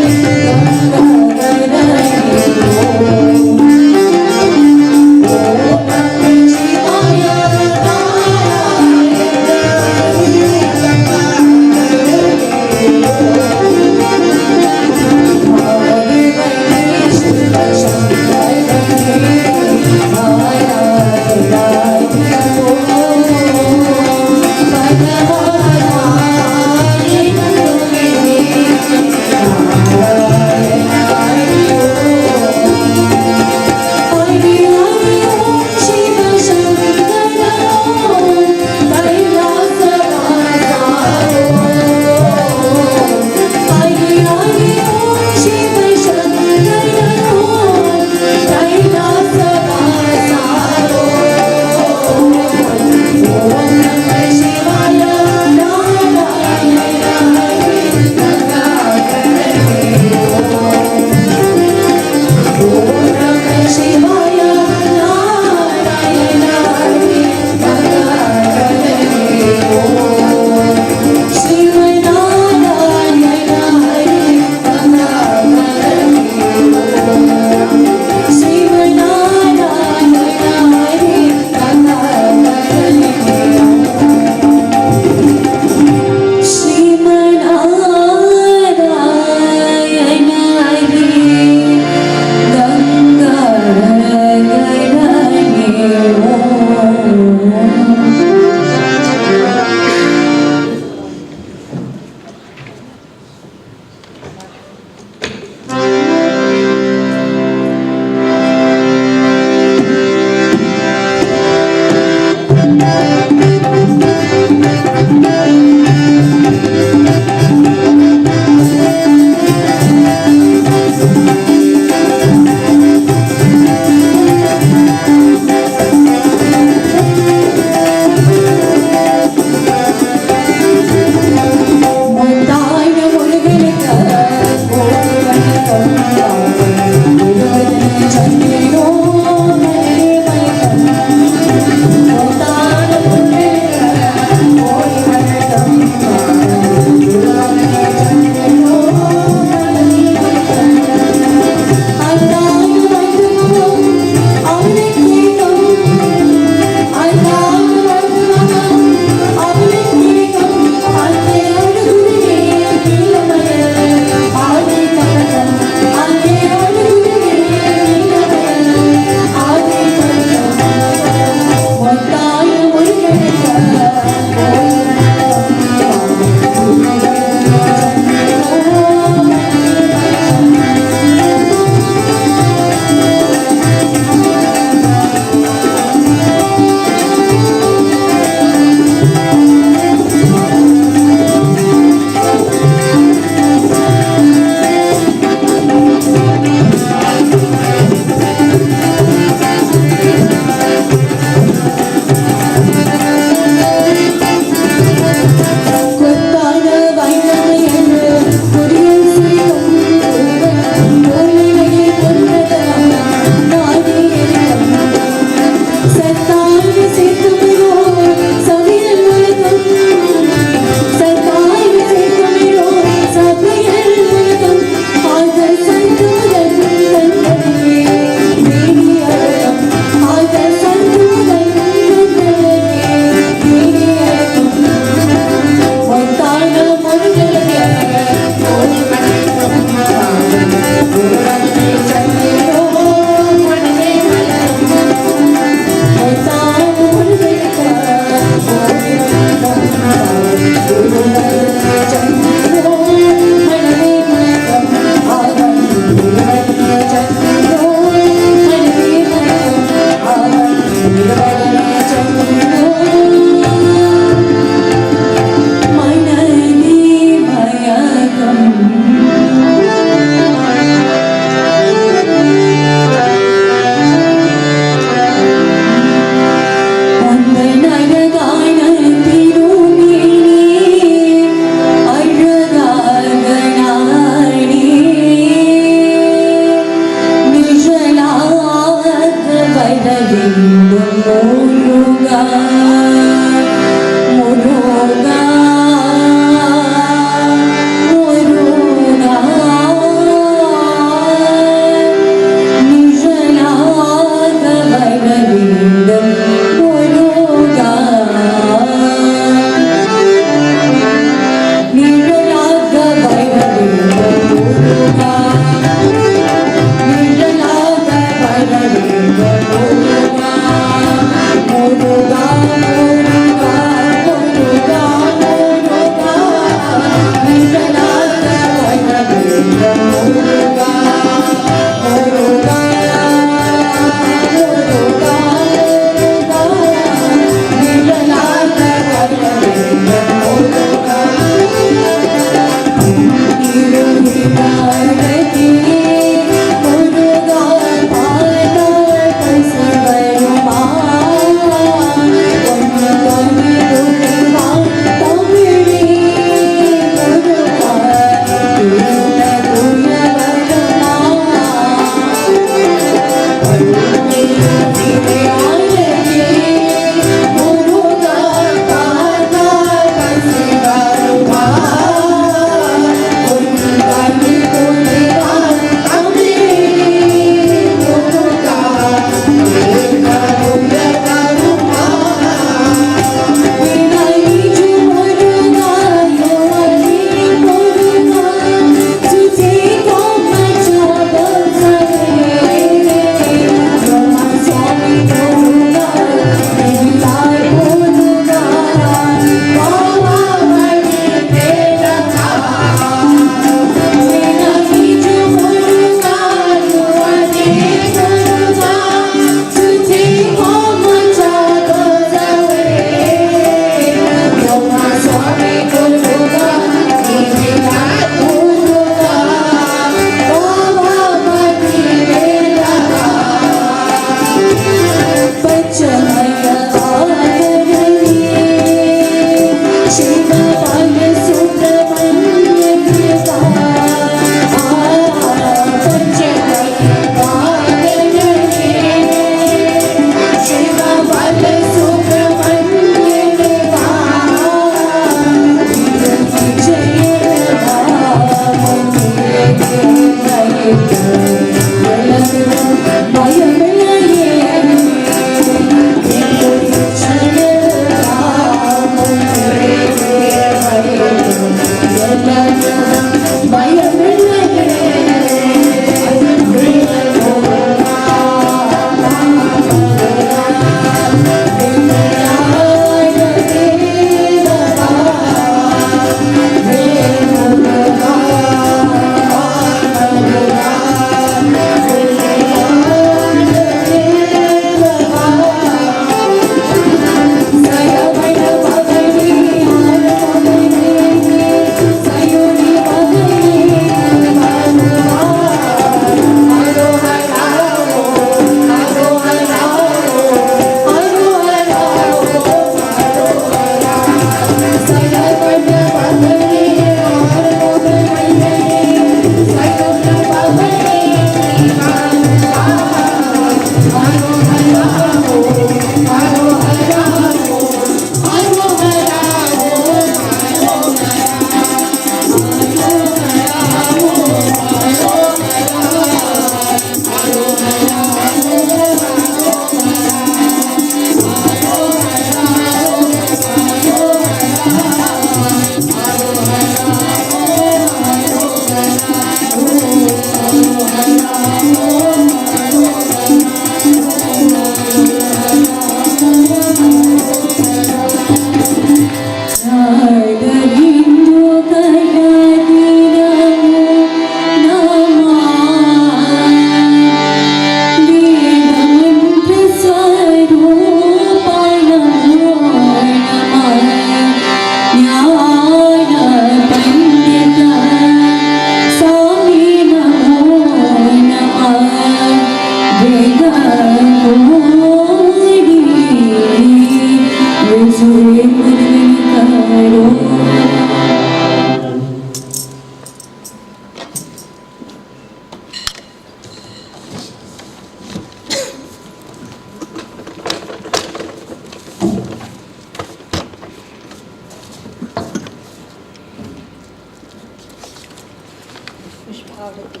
Pushpavathy.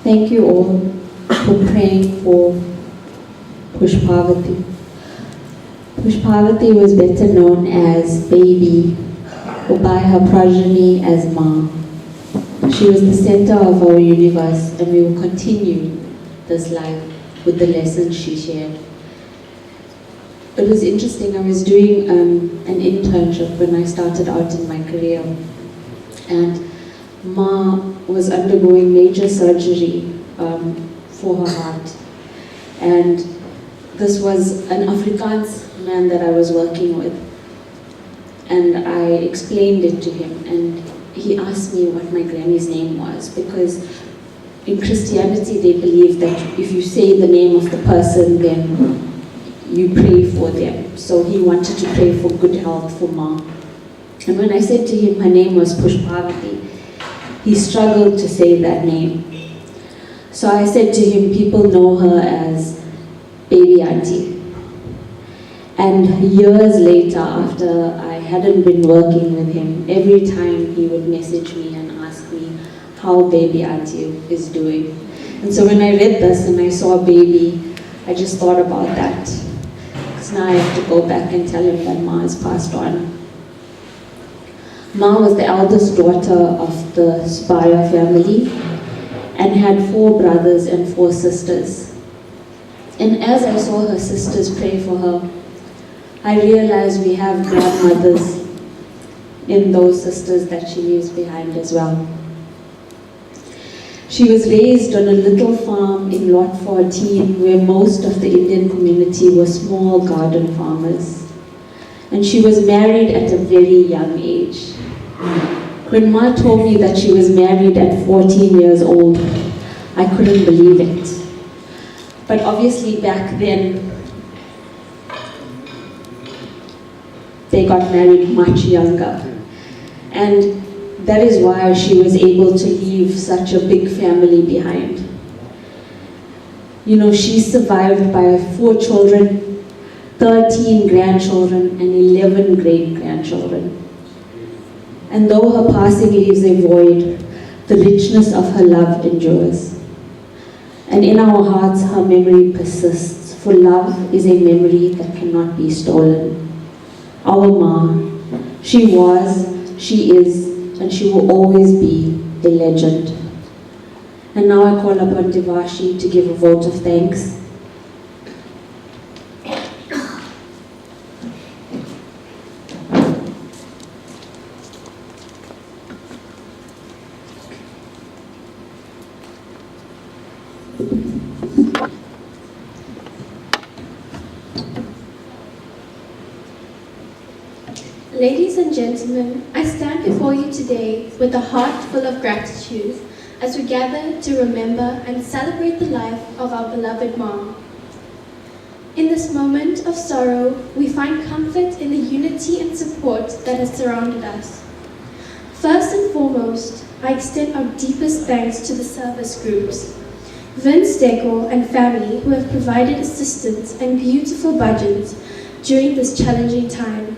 Thank you all for praying for Pushpavathy. Pushpavathy was better known as Baby, or by her progeny as Ma. She was the center of our universe, and we will continue this life with the lessons she shared. It was interesting, I was doing an internship when I started out in my career, and Ma was undergoing major surgery for her heart. And this was an Afrikaans man that I was working with. And I explained it to him, and he asked me what my granny's name was, because in Christianity they believe that if you say the name of the person, then you pray for them. So he wanted to pray for good health for Ma. And when I said to him her name was Pushpavathy, he struggled to say that name. So I said to him, people know her as Baby Auntie. And years later, after I hadn't been working with him, every time he would message me and ask me how Baby Auntie is doing. And so when I read this and I saw Baby, I just thought about that. Because now I have to go back and tell him that Ma has passed on. Ma was the eldest daughter of the Spire family and had 4 brothers and 4 sisters. And as I saw her sisters pray for her, I realized we have grandmothers in those sisters that she leaves behind as well. She was raised on a little farm in Lot 14 where most of the Indian community were small garden farmers. And she was married at a very young age. When Ma told me that she was married at 14 years old, I couldn't believe it. But obviously back then, they got married much younger. And that is why she was able to leave such a big family behind. You know, she's survived by 4 children, 13 grandchildren, and 11 great-grandchildren.
and though her passing leaves a void, the richness of her love endures. And in our hearts her memory persists, for love is a memory that cannot be stolen. Our Ma, she was, she is, and she will always be a legend. And now I call upon Devashi to give a vote of thanks.
Ladies and gentlemen, I stand before you today with a heart full of gratitude as we gather to remember and celebrate the life of our beloved mom. In this moment of sorrow, we find comfort in the unity and support that has surrounded us. First and foremost, I extend our deepest thanks to the service groups, Vince Deco and family who have provided assistance and beautiful budgets during this challenging time.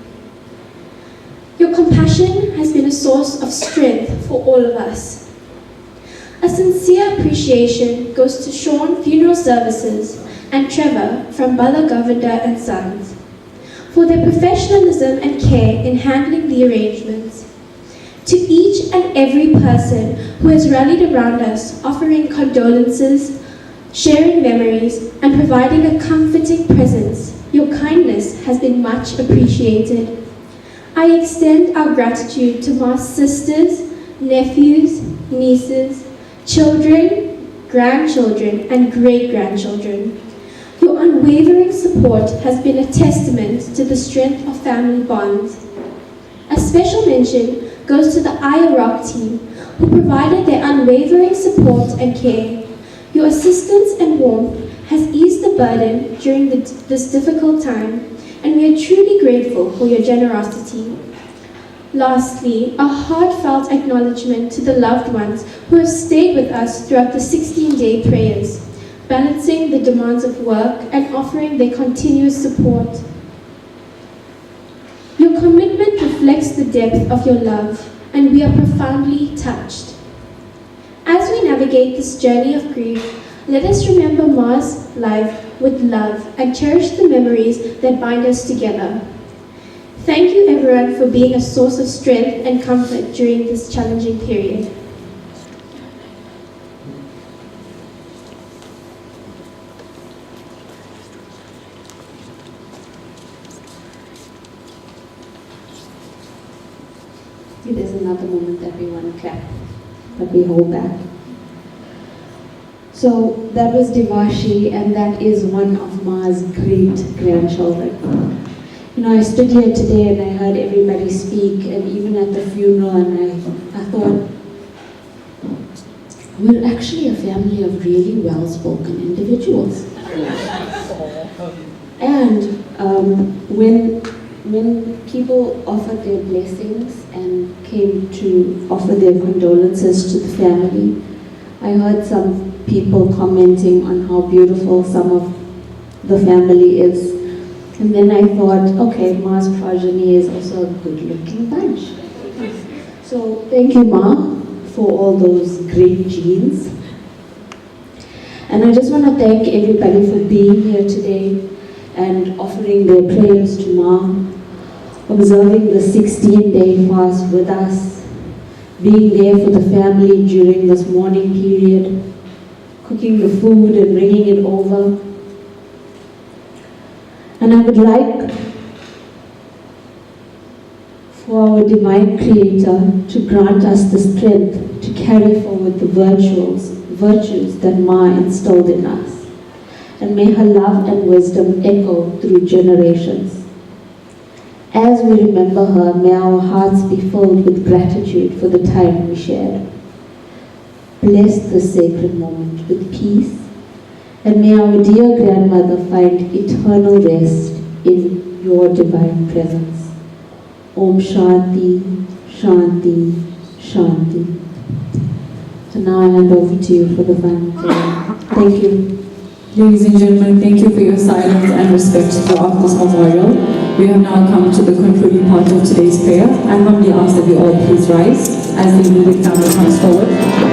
Your compassion has been a source of strength for all of us. A sincere appreciation goes to Sean Funeral Services and Trevor from Bala Govender and Sons for their professionalism and care in handling the arrangements. To each and every person who has rallied around us, offering condolences, sharing memories, and providing a comforting presence, your kindness has been much appreciated. I extend our gratitude to Ma's sisters, nephews, nieces, children, grandchildren, and great-grandchildren. Your unwavering support has been a testament to the strength of family bonds. A special mention goes to the Ayer Rock team, who provided their unwavering support and care. Your assistance and warmth has eased the burden during this difficult time, and we are truly grateful for your generosity. Lastly, a heartfelt acknowledgement to the loved ones who have stayed with us throughout the 16-day prayers, balancing the demands of work and offering their continuous support. Your commitment reflects the depth of your love, and we are profoundly touched. As we navigate this journey of grief, let us remember Ma's life with love and cherish the memories that bind us together. Thank you everyone for being a source of strength and comfort during this challenging period.
There's another moment that we want to clap, but we hold back. So that was Devashi, and that is one of Ma's great-grandchildren. You know, I stood here today and I heard everybody speak, and even at the funeral, and I thought, we're actually a family of really well-spoken individuals. And when people offered their blessings and came to offer their condolences to the family, I heard some people commenting on how beautiful some of the family is. And then I thought, okay, Ma's progeny is also a good-looking bunch. So thank you, Ma, for all those great genes. And I just want to thank everybody for being here today and offering their prayers to Ma, observing the 16-day fast with us, being there for the family during this mourning period, cooking the food and bringing it over. And I would like for our divine Creator to grant us the strength to carry forward the virtues that Ma instilled in us. And may her love and wisdom echo through generations. As we remember her, may our hearts be filled with gratitude for the time we shared. Bless this sacred moment with peace, and may our dear grandmother find eternal rest in your divine presence. Om Shanti, Shanti, Shanti. So now I hand over to you for the final prayer. Thank you.
Ladies and gentlemen, thank you for your silence and respect throughout this memorial. We have now come to the concluding part of today's prayer. I humbly ask that we all please rise as the immediate family comes forward.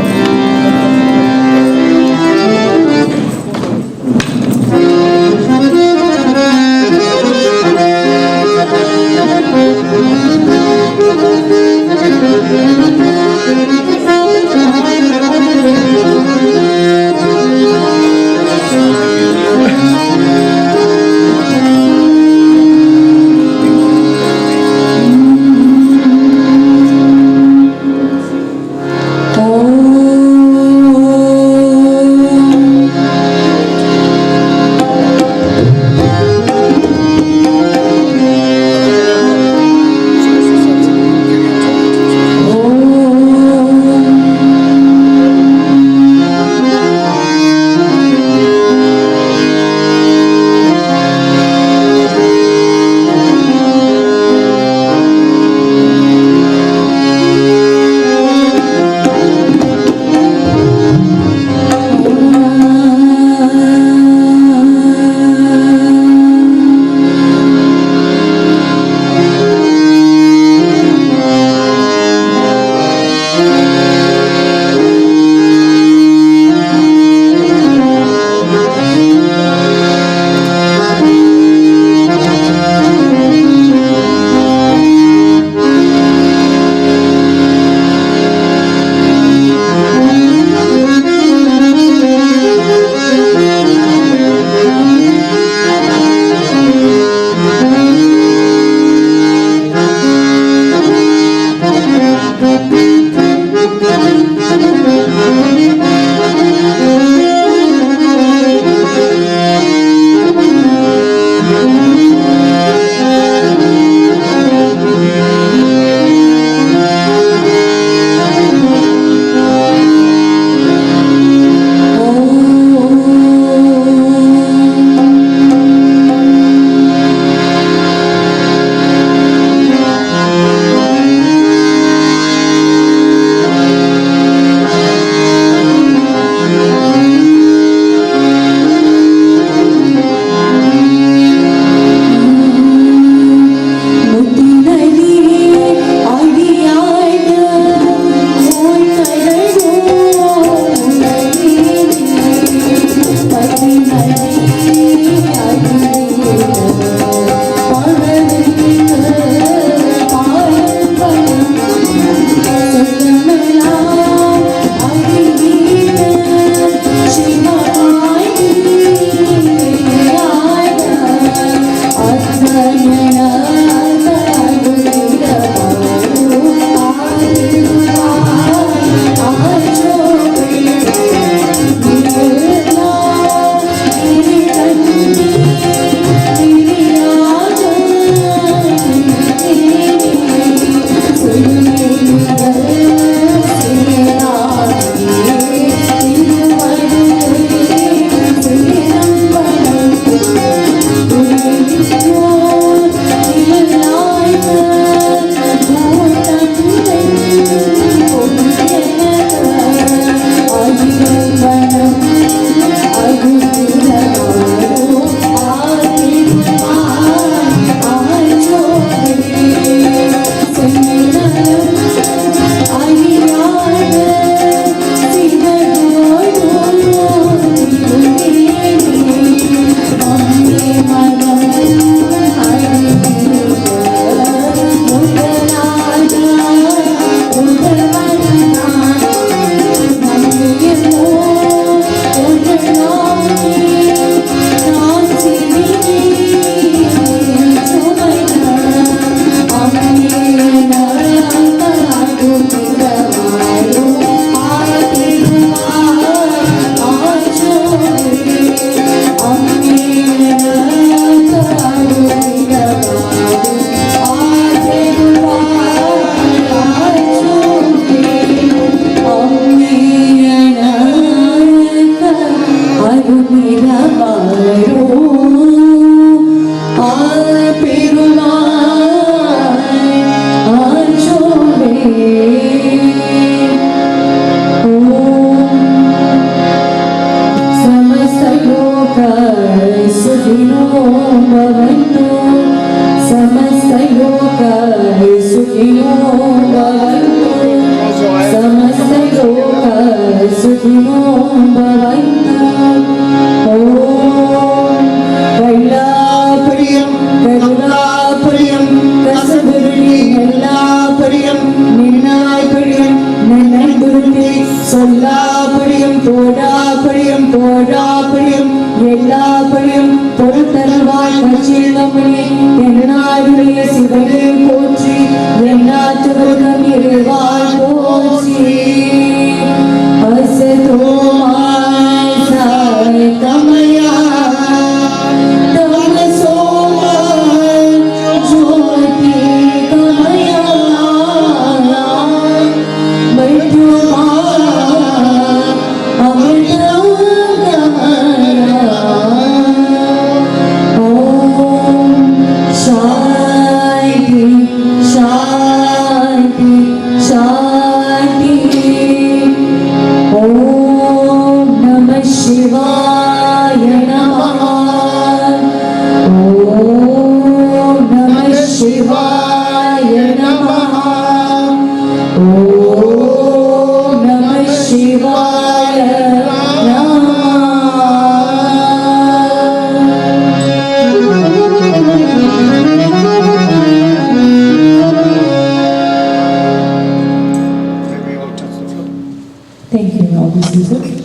Thank you. All be seated.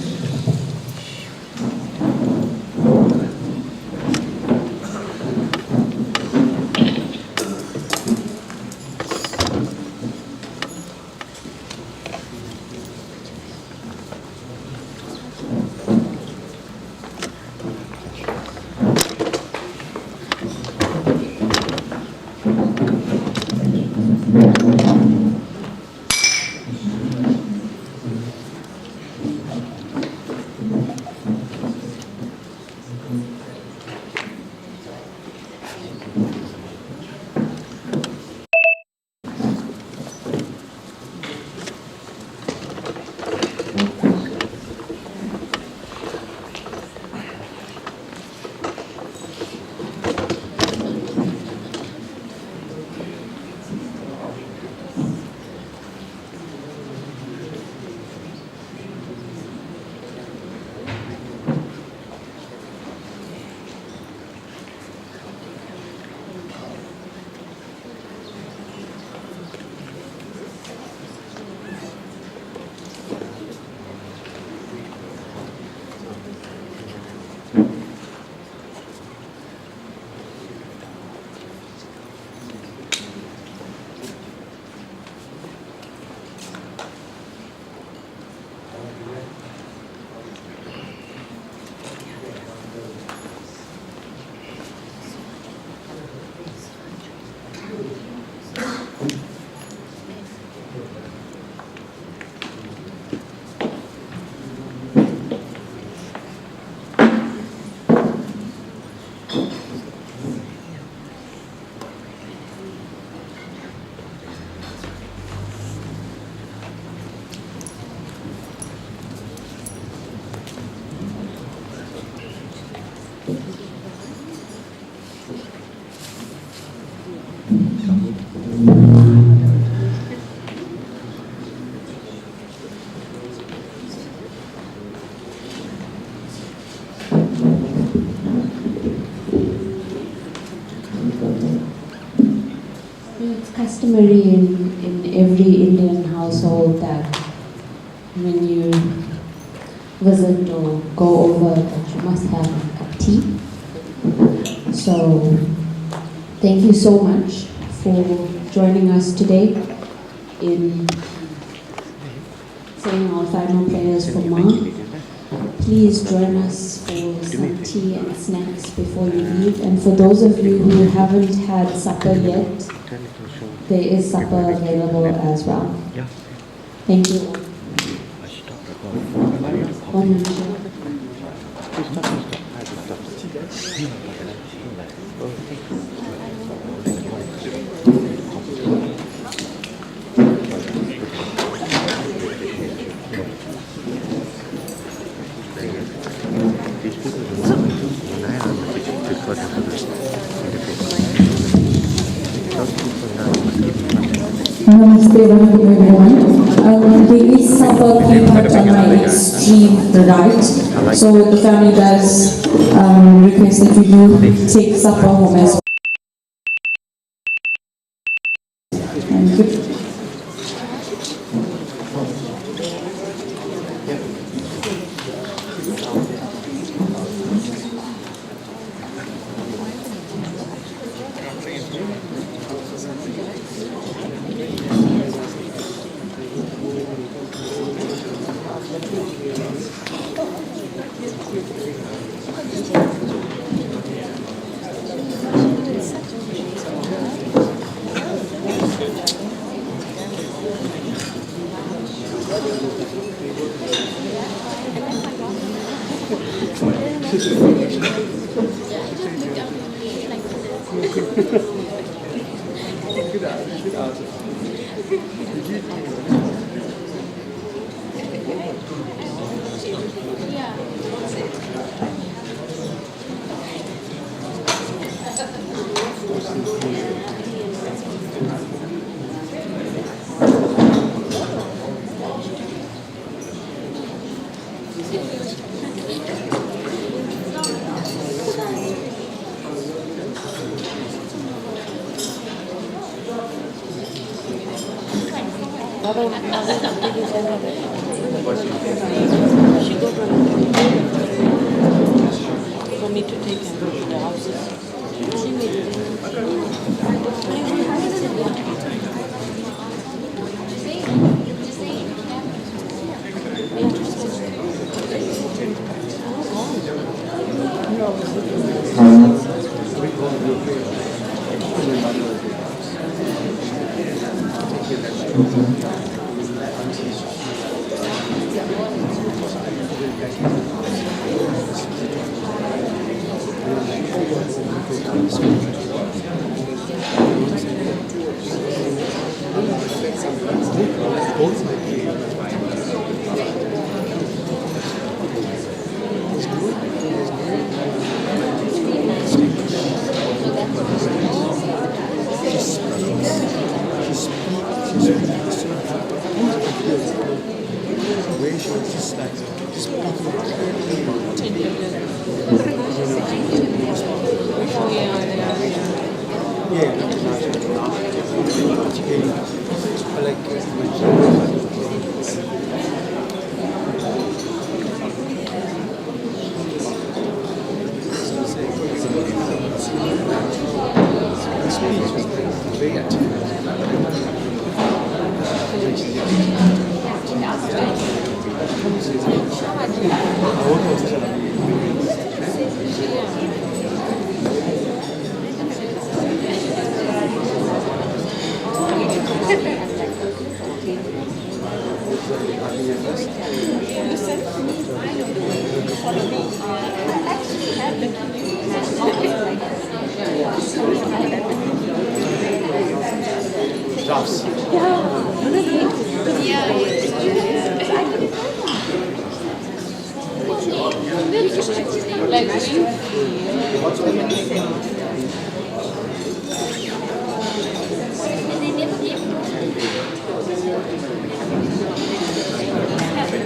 It's customary in every Indian household that when you visit or go over that you must have a cup of tea. So thank you so much for joining us today in saying our final prayers for Mom. Please join us for some tea and snacks before you leave. And for those of you who haven't had supper yet, there is supper available as well. Thank you. One minute.
Namaste, welcome everyone. There is supper prepared on my extreme right. So the family does request that you do take supper home as well. Thank you.
For me to take him to the houses.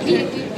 Like